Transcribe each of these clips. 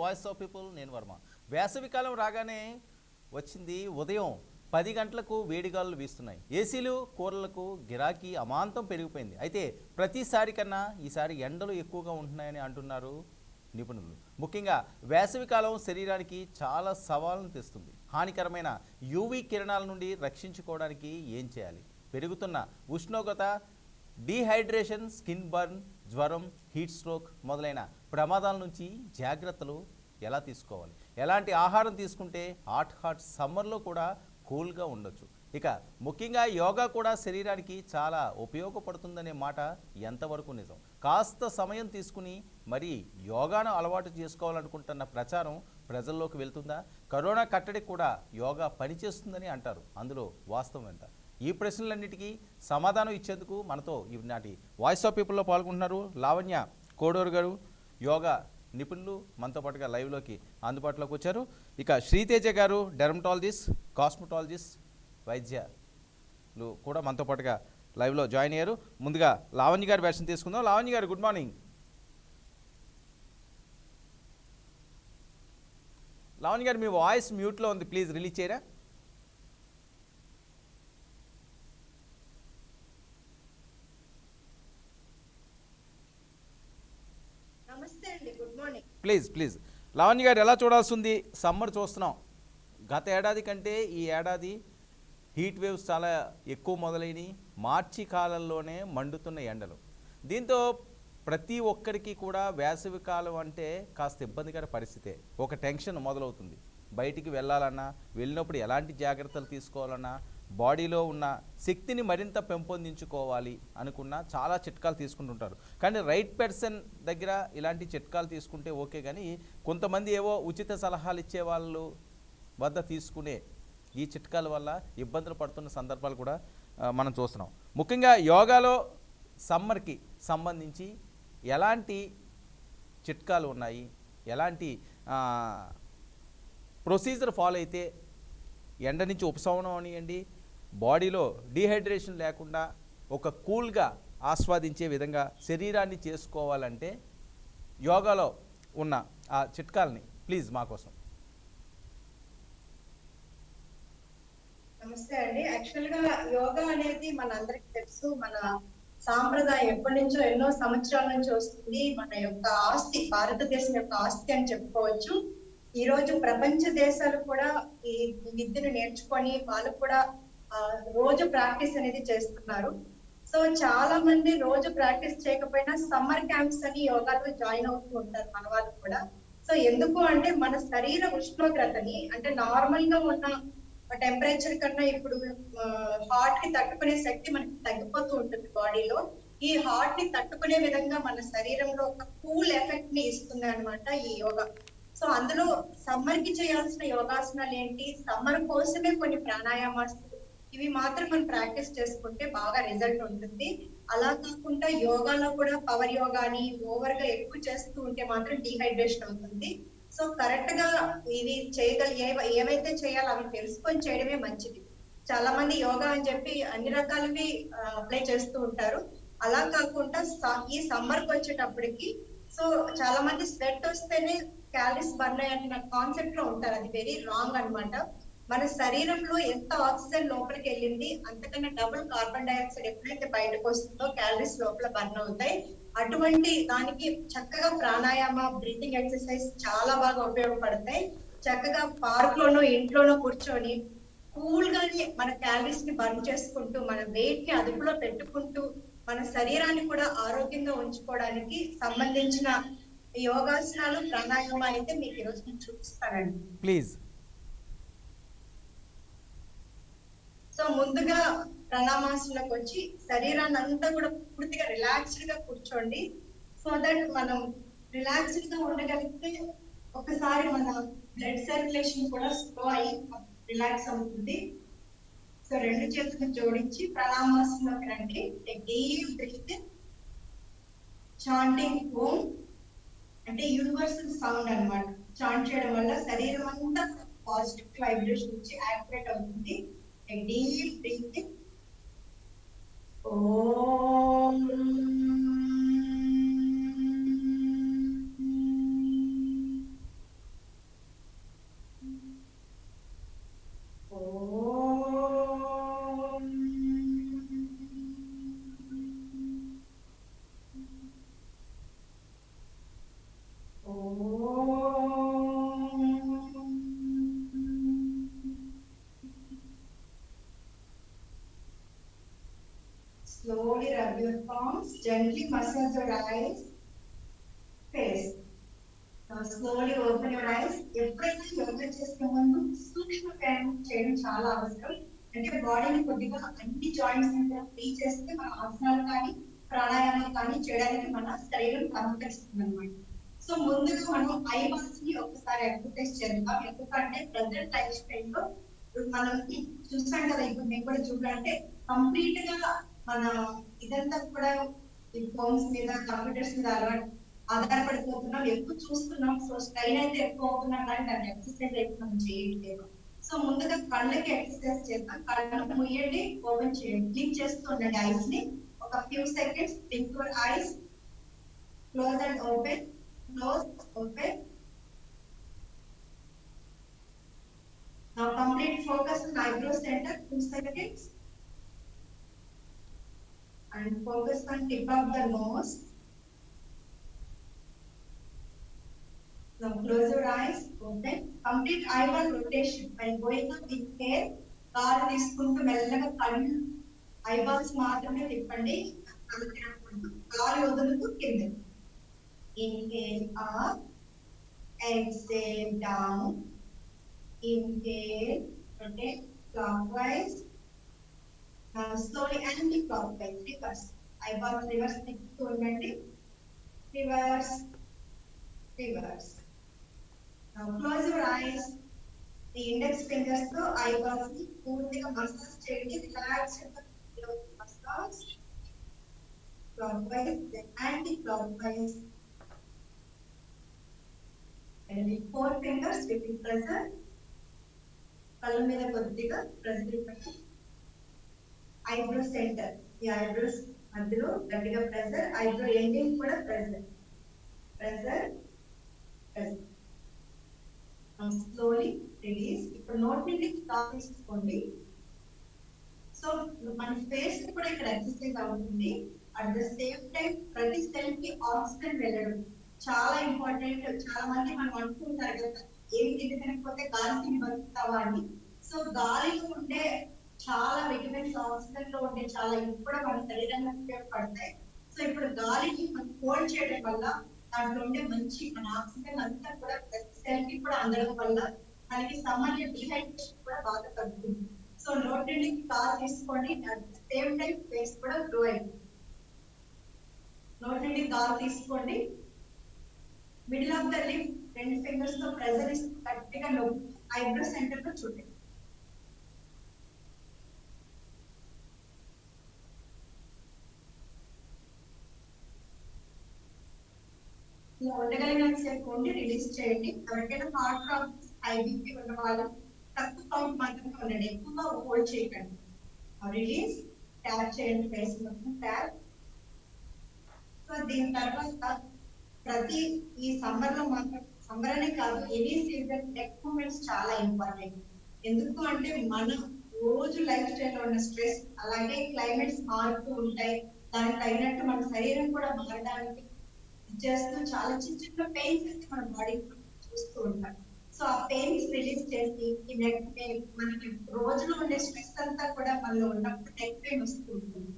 Voice of people. నేను వర్మ. వేసవికాలం రాగానే వచ్చింది. ఉదయం 10 గంటలకు వేడిగాలులు వీస్తున్నాయి. ఏసీలు కూరలకు గిరాకీ అమాంతం పెరిగిపోయింది. అయితే ప్రతిసారి కన్నా ఈసారి ఎండలు ఎక్కువగా ఉంటున్నాయని అంటున్నారు నిపుణులు. ముఖ్యంగా వేసవికాలం శరీరానికి చాలా సవాళ్ళను తెస్తుంది. హానికరమైన యూవీ కిరణాల నుండి రక్షించుకోవడానికి ఏం చేయాలి? పెరుగుతున్న ఉష్ణోగ్రత, డీహైడ్రేషన్, స్కిన్ బర్న్, జ్వరం, హీట్ స్ట్రోక్ మొదలైన ప్రమాదాల నుంచి జాగ్రత్తలు ఎలా తీసుకోవాలి? ఎలాంటి ఆహారం తీసుకుంటే హాట్ సమ్మర్లో కూడా కూల్గా ఉండొచ్చు? ఇక ముఖ్యంగా యోగా కూడా శరీరానికి చాలా ఉపయోగపడుతుందనే మాట ఎంతవరకు నిజం? కాస్త సమయం తీసుకుని మరి యోగాను అలవాటు చేసుకోవాలనుకుంటున్న ప్రచారం ప్రజల్లోకి వెళ్తుందా? కరోనా కట్టడికి కూడా యోగా పనిచేస్తుందని అంటారు. అందులో వాస్తవం ఎంత? ఈ ప్రశ్నలన్నిటికీ సమాధానం ఇచ్చేందుకు మనతో ఈనాటి వాయిస్ ఆఫ్ పీపుల్లో పాల్గొంటున్నారు లావణ్య కోడూరు గారు, యోగా నిపుణులు మనతో పాటుగా లైవ్లోకి అందుబాటులోకి వచ్చారు. ఇక శ్రీతేజ గారు డెర్మటాలజిస్ట్, కాస్మెటాలజిస్ట్, వైద్యులు కూడా మనతో పాటుగా లైవ్లో జాయిన్ అయ్యారు. ముందుగా లావణ్య గారి వెర్షన్ తీసుకుందాం. లావణ్య గారు గుడ్ మార్నింగ్. లావణ్య గారు మీ వాయిస్ మ్యూట్లో ఉంది, ప్లీజ్ రిలీజ్ చేయరా? ప్లీజ్ లావణ్య గారు ఎలా చూడాల్సి ఉంది? సమ్మర్ చూస్తున్నాం. గత ఏడాది కంటే ఈ ఏడాది హీట్ వేవ్స్ చాలా ఎక్కువ మొదలైనవి. మార్చి కాలంలోనే మండుతున్న ఎండలు. దీంతో ప్రతి ఒక్కరికి కూడా వేసవి కాలం అంటే కాస్త ఇబ్బందికర పరిస్థితే. ఒక టెన్షన్ మొదలవుతుంది. బయటికి వెళ్ళాలన్నా, వెళ్ళినప్పుడు ఎలాంటి జాగ్రత్తలు తీసుకోవాలన్నా, బాడీలో ఉన్న శక్తిని మరింత పెంపొందించుకోవాలి అనుకున్న చాలా చిట్కాలు తీసుకుంటుంటారు. కానీ రైట్ పర్సన్ దగ్గర ఇలాంటి చిట్కాలు తీసుకుంటే ఓకే, కానీ కొంతమంది ఏవో ఉచిత సలహాలు ఇచ్చే వాళ్ళు వద్ద తీసుకునే ఈ చిట్కాల వల్ల ఇబ్బందులు పడుతున్న సందర్భాలు కూడా మనం చూస్తున్నాం. ముఖ్యంగా యోగాలో సమ్మర్కి సంబంధించి ఎలాంటి చిట్కాలు ఉన్నాయి, ఎలాంటి ప్రొసీజర్ ఫాలో అయితే ఎండ నుంచి ఉపశమనం అనియండి, బాడీలో డీహైడ్రేషన్ లేకుండా ఒక కూల్గా ఆస్వాదించే విధంగా శరీరాన్ని చేసుకోవాలంటే యోగాలో ఉన్న ఆ చిట్కాలని ప్లీజ్ మా కోసం. నమస్తే అండి. యాక్చువల్ గా యోగా అనేది మనందరికి తెలుసు, మన సాంప్రదాయం ఎప్పటి నుంచో ఎన్నో సంవత్సరాల నుంచి వస్తుంది. మన యొక్క ఆస్తి, భారతదేశం యొక్క ఆస్తి అని చెప్పుకోవచ్చు. ఈ రోజు ప్రపంచ దేశాలు కూడా ఈ విద్యను నేర్చుకొని వాళ్ళు కూడా రోజు ప్రాక్టీస్ అనేది చేస్తున్నారు. సో చాలా మంది రోజు ప్రాక్టీస్ చేయకపోయినా సమ్మర్ క్యాంప్స్ అని యోగాలో జాయిన్ అవుతూ ఉంటారు మన వాళ్ళు కూడా. సో ఎందుకు అంటే మన శరీర ఉష్ణోగ్రతని, అంటే నార్మల్ గా ఉన్న టెంపరేచర్ కన్నా ఇప్పుడు హాట్ కి తట్టుకునే శక్తి మనకి తగ్గిపోతూ ఉంటుంది బాడీలో. ఈ హాట్ ని తట్టుకునే విధంగా మన శరీరంలో ఒక కూల్ ఎఫెక్ట్ ని ఇస్తుంది అనమాట ఈ యోగా. సో అందులో సమ్మర్ కి చేయాల్సిన యోగాసనాలు ఏంటి, సమ్మర్ కోసమే కొన్ని ప్రాణాయామాలు, ఇవి మాత్రం మనం ప్రాక్టీస్ చేసుకుంటే బాగా రిజల్ట్ ఉంటుంది. అలా కాకుండా యోగాలో కూడా పవర్ యోగాని ఓవర్ గా ఎక్కువ చేస్తూ ఉంటే మాత్రం డీహైడ్రేషన్ అవుతుంది. సో కరెక్ట్ గా ఇవి ఏవైతే చేయాలో అవి తెలుసుకొని చేయడమే మంచిది. చాలా మంది యోగా అని చెప్పి అన్ని రకాలవి అప్లై చేస్తూ ఉంటారు. అలా కాకుండా ఈ సమ్మర్ కి వచ్చేటప్పటికి సో చాలా మంది స్వెట్ వస్తేనే క్యాలరీస్ బర్న్ అయ్యన్న కాన్సెప్ట్ లో ఉంటారు. అది వెరీ రాంగ్ అన్నమాట. మన శరీరంలో ఎంత ఆక్సిజన్ లోపలికి వెళ్ళింది అంతకన్నా డబుల్ కార్బన్ డైఆక్సైడ్ ఎప్పుడైతే బయటకు వస్తుందో క్యాలరీస్ లోపల బర్న్ అవుతాయి. అటువంటి దానికి చక్కగా ప్రాణాయామ, బ్రీతింగ్ ఎక్సర్సైజ్ చాలా బాగా ఉపయోగపడతాయి. చక్కగా పార్క్ లోనో ఇంట్లోనో కూర్చొని కూల్ గాని మన క్యాలరీస్ ని బర్న్ చేసుకుంటూ, మన వెయిట్ ని అదుపులో పెట్టుకుంటూ, మన శరీరాన్ని కూడా ఆరోగ్యంగా ఉంచుకోవడానికి సంబంధించిన యోగాసనాలు, ప్రాణాయామ అయితే మీకు ఈరోజు నేను చూపిస్తానండి. ప్లీజ్. సో ముందుగా ప్రణామాసనకు వచ్చి శరీరాన్ని అంతా కూడా పూర్తిగా రిలాక్స్డ్ గా కూర్చోండి. సో దట్ మనం రిలాక్స్డ్ గా ఉండగలిగితే ఒకసారి మన బ్లడ్ సర్క్యులేషన్ కూడా స్లో అయ్యి రిలాక్స్ అవుతుంది. సో రెండు చేతులు జోడించి ప్రణామాసనలోకి రండి. డీప్ బ్రీత్, చాంటింగ్ ఓం, అంటే యూనివర్సల్ సౌండ్ అన్నమాట. చాంట్ చేయడం వల్ల శరీరం అంతా పాజిటివ్ వైబ్రేషన్ వచ్చి యాక్టివేట్ అవుతుంది. Deep breath, Om, slowly rub your palms, gently massage your eyes, face. Now slowly open your eyes. ఎప్పుడైనా యోగా చేసే ముందు సూక్ష్మ వ్యాయామం చేయడం చాలా అవసరం. అంటే బాడీని కొద్దిగా అన్ని జాయింట్స్ కూడా ఫ్రీ చేస్తే మన ఆసనాలు కానీ ప్రాణాయామాలు కానీ చేయడానికి మన శరీరం సహకరిస్తుంది అనమాట. సో ముందుగా మనం ఐబాల్స్ ని ఒకసారి ఎక్సర్సైజ్ చేద్దాం. ఎందుకంటే ప్రెసెంట్ లైఫ్ స్టైల్ లో మనం చూసాం కదా, ఇప్పుడు మేము కూడా చూడాలంటే కంప్లీట్ గా మన ఇదంతా కూడా ఈ ఫోన్స్ మీద కంప్యూటర్స్ మీద ఆధారపడిపోతున్నాం, ఎక్కువ చూస్తున్నాం. సో స్ట్రైన్ అయితే ఎక్కువ అవుతున్నాం కానీ దాన్ని ఎక్సర్సైజ్ అయితే మనం చేయట్లేదు. సో ముందుగా కళ్ళకి ఎక్సర్సైజ్ చేద్దాం. కళ్ళు ముయ్యండి, ఓపెన్ చేయండి, క్లిక్ చేస్తూ ఉండండి ఐస్ ని. ఒక few seconds blink your eyes, close and open, close, open. Now complete focus on eyebrow center, 2 seconds. And focus on tip of the nose. Now close your eyes, open. Complete eyeball rotation. While going up in hair, car తీసుకుంటూ మెల్లగా కళ్ళు eyeballs మాత్రమే తిప్పండి. కళ్ళు తిరగకుండా కాలు వదులుతూ కింద. Inhale up, exhale down. Inhale, rotate clockwise. Now slowly anti-clockwise, reverse. Eyeballs reverse తిప్పుతూ ఉండండి. Reverse, reverse. Now close your eyes. The index fingers తో eyeballs ని పూర్తిగా మసాజ్ చేయండి. Relax your massage. Clockwise, then anti-clockwise. And with 4 fingers with the pressure. కళ్ళ మీద కొద్దిగా pressure ఇవ్వండి. ఐబ్రో సెంటర్, ఈ ఐబ్రోస్ మధ్యలో గట్టిగా ప్రెజర్, ఐబ్రో ఎండింగ్ కూడా pressure, pressure, pressure. Slowly release. ఇప్పుడు నోట్ నుండి గాలి తీసుకోండి. సో మన ఫేస్ కూడా ఇక్కడ ఎక్సర్సైజ్ అవుతుంది. అట్ ద సేమ్ టైం ప్రతి సెల్ కి ఆక్సిజన్ వెళ్ళడం చాలా ఇంపార్టెంట్. చాలా మంది మనం అనుకుంటారు కదా, ఏమి తిండి తినకపోతే గాలి తిని బతుకుతావా అని. సో గాలిలో ఉండే చాలా విటమిన్స్, ఆక్సిజన్ లో ఉండే చాలా ఇవి కూడా మన శరీరంలో ఉపయోగపడతాయి. సో ఇప్పుడు గాలిని మనం హోల్డ్ చేయడం వల్ల దాంట్లో ఉండే మంచి మన ఆక్సిజన్ అంతా కూడా ప్రతి సెల్ కి కూడా అందడం వల్ల మనకి సామాన్య డిహైడ్రేషన్ కూడా బాగా తగ్గుతుంది. సో నోటి నుండి గాలి తీసుకోండి, at the same time face కూడా గ్లో అయింది. నోటి నుండి గాలి తీసుకోండి, middle of the lip 2 fingers తో ప్రెజర్ ఇస్తూ గట్టిగా నొక్కి ఐబ్రో సెంటర్ లో చూడండి. ఉండగలిగినంతసేపు ఉండి రిలీజ్ చేయండి. ఎవరికైనా హార్ట్ ప్రాబ్లమ్స్, ఐబీపీ ఉన్న వాళ్ళు తక్కువ కౌంట్ మాత్రమే ఉండండి, ఎక్కువగా హోల్డ్ చేయకండి. రిలీజ్, ట్యాప్ చేయండి ఫేస్ మొత్తం, ట్యాప్. సో దీని తర్వాత ప్రతి ఈ సమ్మర్ లో మాత్రం, సమ్మర్ అనే కాదు ఎనీ సీజన్, నెక్ మూమెంట్స్ చాలా ఇంపార్టెంట్. ఎందుకు అంటే మన రోజు లైఫ్ స్టైల్ లో ఉన్న స్ట్రెస్, అలాగే క్లైమేట్స్ మారుతూ ఉంటాయి, దానికి తగినట్టు మన శరీరం కూడా మారడానికి చేస్తూ చాలా చిన్న చిన్న పెయిన్స్ అయితే మన బాడీ చూస్తూ ఉంటాం. సో ఆ పెయిన్స్ రిలీజ్ చేసి ఈ నెక్ పెయిన్, మనకి రోజులో ఉండే స్ట్రెస్ అంతా కూడా మనలో ఉన్నప్పుడు నెక్ పెయిన్ వస్తూ ఉంటుంది.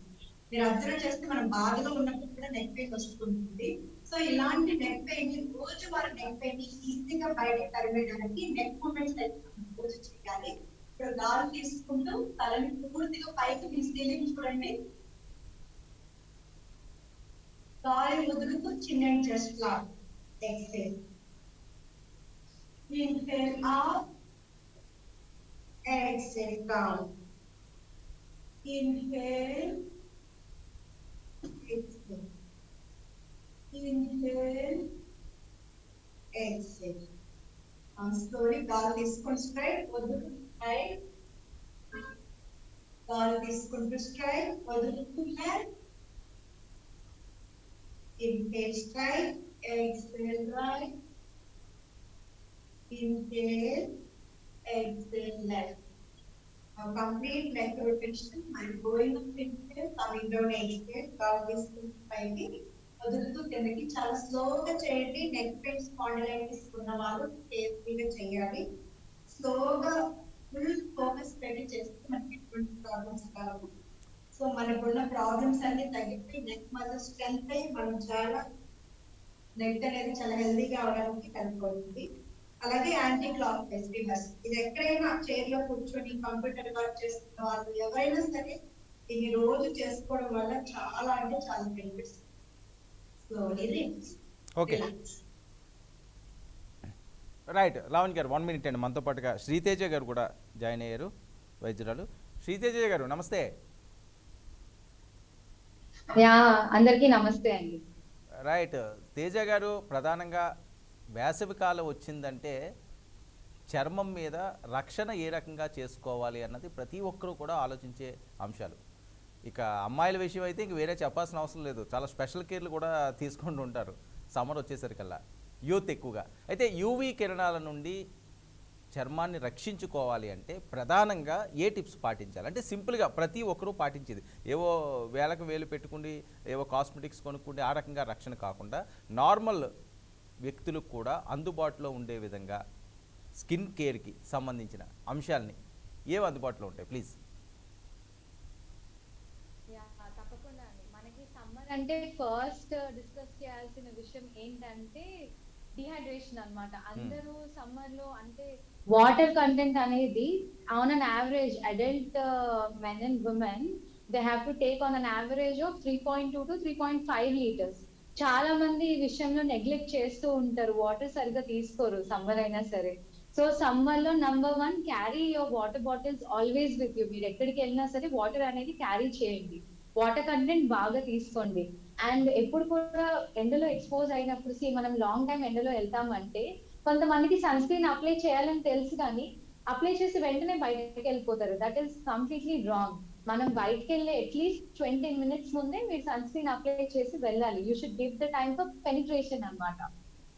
మీరు అబ్జర్వ్ చేస్తే మనం బాధలో ఉన్నప్పుడు కూడా నెక్ పెయిన్ వస్తుంటుంది. సో ఇలాంటి నెక్ పెయిన్ ని, రోజు వారి నెక్ పెయిన్ ని ఈజీగా బయటకు తరిమేయడానికి నెక్ మూమెంట్స్ అయితే మనం రోజు చేయాలి. ఇప్పుడు గాలి తీసుకుంటూ తలని పూర్తిగా పైకి మీ సీలింగ్ చూడండి, గాలి వదులుతూ చిన్న చెస్ట్ లాగ్. Exhale, inhale up, exhale down, inhale, exhale, inhale, exhale. Slowly గాలి తీసుకొని స్ట్రైట్, వదులుతూ స్ట్రైట్, గాలి తీసుకుంటూ స్ట్రైట్, వదులుతూ left. Inhale straight, exhale right, inhale, exhale left. Now complete neck rotation. I'm going up inhale, coming down exhale, గాలి తీసుకుంటూ పైకి, వదులుతూ కిందకి. చాలా స్లోగా చేయండి. నెక్ పెయిన్, స్పాండిలైటిస్ ఉన్న వాళ్ళు కేర్ఫుల్గా చేయాలి. స్లోగా ఫుల్ ఫోకస్ పెట్టి చేస్తే మనకి ఎటువంటి ప్రాబ్లమ్స్ కావు. సో సో మనకున్న ప్రాబ్లమ్స్ అన్ని తగ్గిపోయి నెక్ మజిల్ స్ట్రెంత్ అయ్యి మనం చాలా నెక్ అనేది చాలా హెల్దీగా అవడానికి హెల్ప్ అవుతుంది. అలాగే యాంటీ క్లాక్ వైజ్ రివర్స్, ఇది ఎక్కడైనా చైర్ లో కూర్చొని కంప్యూటర్ వర్క్ చేస్తున్న వాళ్ళు ఎవరైనా సరే ఇది రోజు చేసుకోవడం వల్ల చాలా అంటే చాలా బెనిఫిట్స్. సో ఇది ఓకే, రైట్. లావణ్య గారు 1 minute అండి. మనతో పాటుగా శ్రీతేజ గారు కూడా జాయిన్ అయ్యారు, వైద్యురాలు. శ్రీతేజ గారు నమస్తే. యా, అందరికీ నమస్తే అండి. రైట్. తేజ గారు, ప్రధానంగా వేసవి కాలం వచ్చిందంటే చర్మం మీద రక్షణ ఏ రకంగా చేసుకోవాలి అన్నది ప్రతి ఒక్కరూ కూడా ఆలోచించే అంశాలు. ఇక అమ్మాయిల విషయం అయితే ఇంక వేరే చెప్పాల్సిన అవసరం లేదు, చాలా స్పెషల్ కేర్లు కూడా తీసుకుంటూ ఉంటారు సమ్మర్ వచ్చేసరికల్లా, యూత్ ఎక్కువగా. అయితే యూవీ కిరణాల నుండి చర్మాన్ని రక్షించుకోవాలి అంటే ప్రధానంగా ఏ టిప్స్ పాటించాలి? అంటే సింపుల్గా ప్రతి ఒక్కరూ పాటించేది, ఏవో వేలకు వేలు పెట్టుకుండి ఏవో కాస్మెటిక్స్ కొనుక్కుండి ఆ రకంగా రక్షణ కాకుండా నార్మల్ వ్యక్తులకు కూడా అందుబాటులో ఉండే విధంగా స్కిన్ కేర్కి సంబంధించిన అంశాలని ఏవి అందుబాటులో ఉంటాయి ప్లీజ్? తప్పకుండా అండి. మనకి సమ్మర్ అంటే ఫస్ట్ డిస్కస్ చేయాల్సిన విషయం ఏంటంటే డిహైడ్రేషన్ అన్నమాట. అందరూ సమ్మర్ లో అంటే వాటర్ కంటెంట్ అనేది on an average adult men and women they have to take on an average of 3.2 to 3.5 liters. చాలా మంది ఈ విషయంలో నెగ్లెక్ట్ చేస్తూ ఉంటారు, వాటర్ సరిగ్గా తీసుకోరు సమ్మర్ అయినా సరే. సో సమ్మర్ లో number 1, carry your water bottles always with you. మీరు ఎక్కడికి వెళ్ళినా సరే వాటర్ అనేది క్యారీ చేయండి, వాటర్ కంటెంట్ బాగా తీసుకోండి. అండ్ ఎప్పుడు కూడా ఎండలో ఎక్స్పోజ్ అయినప్పుడు మనం లాంగ్ టైం ఎండలో వెళ్తామంటే కొంతమందికి సన్ స్క్రీన్ అప్లై చేయాలని తెలుసు కానీ అప్లై చేసి వెంటనే బయటకి వెళ్ళిపోతారు. That is completely wrong. మనం బయటకు వెళ్ళే అట్లీస్ట్ 20 minutes ముందే మీరు సన్ స్క్రీన్ అప్లై చేసి వెళ్ళాలి. You should give the time for penetration అన్నమాట.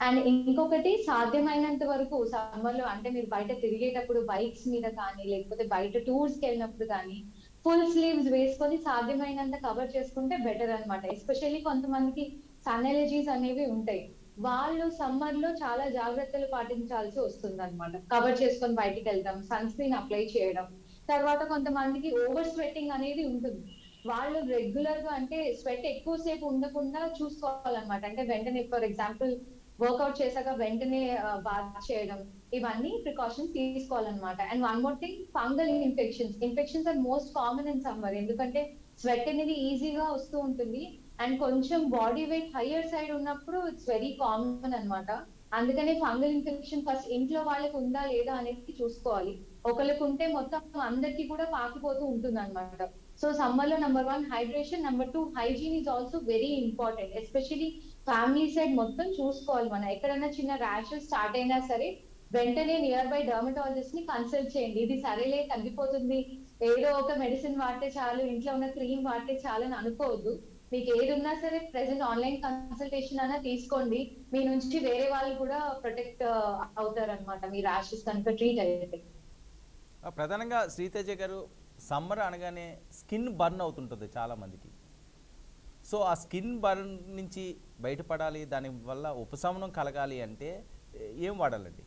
అండ్ ఇంకొకటి, సాధ్యమైనంత వరకు సమ్మర్ లో అంటే మీరు బయట తిరిగేటప్పుడు బైక్స్ మీద కానీ లేకపోతే బయట టూర్స్ కి వెళ్ళినప్పుడు కానీ ఫుల్ స్లీవ్స్ వేసుకొని సాధ్యమైనంత కవర్ చేసుకుంటే బెటర్ అన్నమాట. ఎస్పెషల్లీ కొంతమందికి సన్ ఎలర్జీస్ అనేవి ఉంటాయి, వాళ్ళు సమ్మర్ లో చాలా జాగ్రత్తలు పాటించాల్సి వస్తుంది అనమాట. కవర్ చేసుకొని బయటికి వెళ్తాం, సన్ స్క్రీన్ అప్లై చేయడం. తర్వాత కొంతమందికి ఓవర్ స్వెట్టింగ్ అనేది ఉంటుంది, వాళ్ళు రెగ్యులర్ గా అంటే స్వెట్ ఎక్కువసేపు ఉండకుండా చూసుకోవాలన్నమాట. అంటే వెంటనే ఫర్ ఎగ్జాంపుల్ వర్కౌట్ చేశాక వెంటనే బాత్ చేయడం, ఇవన్నీ ప్రికాషన్స్ తీసుకోవాలన్నమాట. And one more thing, fungal infections are most common in summer. ఎందుకంటే స్వెట్ అనేది ఈజీగా వస్తూ ఉంటుంది అండ్ కొంచెం బాడీ వెయిట్ హయ్యర్ సైడ్ ఉన్నప్పుడు ఇట్స్ వెరీ కామన్ అన్నమాట. అందుకనే ఫంగల్ ఇన్ఫెక్షన్ ఫస్ట్ ఇంట్లో వాళ్ళకి ఉందా లేదా అనేది చూసుకోవాలి. ఒకరికి ఉంటే మొత్తం అందరికి కూడా పాకిపోతూ ఉంటుంది అనమాట. సో సమ్మర్ లో number 1 hydration, number 2 hygiene is also very important. Especially family side మొత్తం చూసుకోవాలి. మనం ఎక్కడైనా చిన్న ర్యాషెస్ స్టార్ట్ అయినా సరే వెంటనే నియర్ బై డర్మటాలజిస్ట్ ని కన్సల్ట్ చేయండి. ఇది సరేలే తగ్గిపోతుంది, ఏదో ఒక మెడిసిన్ వాడితే చాలు, ఇంట్లో ఉన్న క్రీమ్ వాడితే చాలు అని అనుకోవద్దు. మీకు ఏది ఉన్నా సరే ప్రెసెంట్ ఆన్లైన్ కన్సల్టేషన్ అయినా తీసుకోండి, మీ నుంచి వేరే వాళ్ళు కూడా ప్రొటెక్ట్ అవుతారు అనమాట మీ ర్యాషెస్ కనుక ట్రీట్ అయితే. ప్రధానంగా శ్రీతేజ గారు, సమ్మర్ అనగానే స్కిన్ బర్న్ అవుతుంటుంది చాలామందికి. సో ఆ స్కిన్ బర్న్ నుంచి బయటపడాలి, దానివల్ల ఉపశమనం కలగాలి అంటే ఏం వాడాలండి?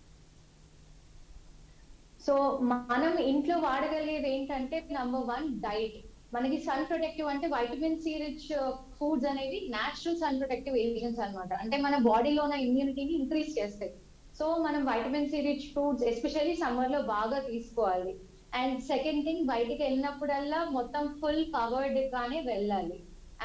సో మనం ఇంట్లో వాడగలిగేది ఏంటంటే నంబర్ 1 డైట్. మనకి సన్ ప్రొటెక్టివ్ అంటే వైటమిన్ సి రిచ్ ఫుడ్స్ అనేవి నేచురల్ సన్ ప్రొటెక్టివ్ ఏజెంట్స్ అన్నమాట. అంటే మన బాడీలో ఉన్న ఇమ్యూనిటీని ఇంక్రీజ్ చేస్తాయి. సో మనం vitamin C rich foods especially summer లో బాగా తీసుకోవాలి. అండ్ సెకండ్ థింగ్, బయటికి వెళ్ళినప్పుడల్లా మొత్తం ఫుల్ కవర్డ్ గానే వెళ్ళాలి.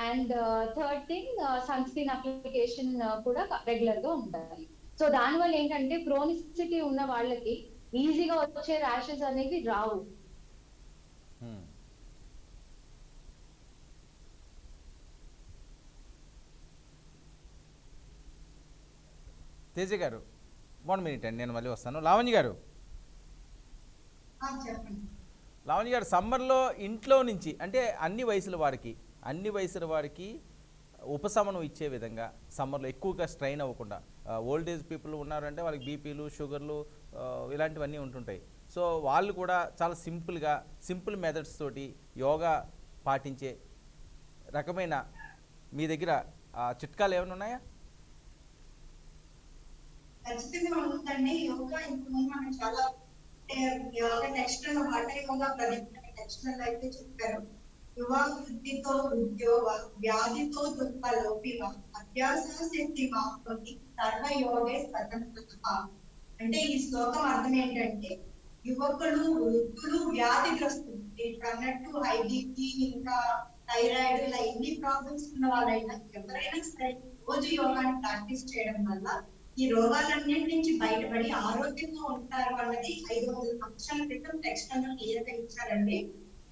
And third thing, sunscreen application కూడా రెగ్యులర్ గా ఉండాలి. సో దానివల్ల ఏంటంటే క్రోనిసిటీ ఉన్న వాళ్ళకి ఈజీగా వచ్చే ర్యాషెస్ అనేవి రావు. తేజ గారు 1 minute అండి, నేను మళ్ళీ వస్తాను. లావణ్య గారు, లావణ్య గారు, సమ్మర్లో ఇంట్లో నుంచి అంటే అన్ని వయసుల వారికి ఉపశమనం ఇచ్చే విధంగా సమ్మర్లో ఎక్కువగా స్ట్రైన్ అవ్వకుండా, ఓల్డ్ ఏజ్ పీపుల్ ఉన్నారంటే వాళ్ళకి బీపీలు, షుగర్లు ఇలాంటివన్నీ ఉంటుంటాయి. సో వాళ్ళు కూడా చాలా సింపుల్ మెథడ్స్ తోటి యోగా పాటించే రకమైన మీ దగ్గర చిట్కాలు ఏమైనా ఉన్నాయా? ఖచ్చితంగా ఉంటుందండి. యోగా ఇప్పుడు మనం చాలా yoga textile water yoga Pradeep textile అయితే చెప్పారు. యువ వృద్ధితో ఉద్యోగ వ్యాధితో దుఃఖలోపివ అభ్యాసశక్తి మాప్నోతి సర్వయోగే స్వతంత్రత. అంటే ఈ శ్లోకం అర్థం ఏంటంటే యువకులు వృద్ధులు వ్యాధిగ్రస్తులు ఇప్పుడు అన్నట్టు హై బీపీ ఇంకా థైరాయిడ్ ఇలా ఎన్ని ప్రాబ్లమ్స్ ఉన్న వాళ్ళైనా ఎవరైనా సరే రోజు యోగాని ప్రాక్టీస్ చేయడం వల్ల ఈ రోగాలన్నిటి నుంచి బయటపడి ఆరోగ్యంగా ఉంటారు అన్నది 500 సంవత్సరాల క్రితం టెక్స్ట్ లో క్లియర్ గా ఇచ్చారండి.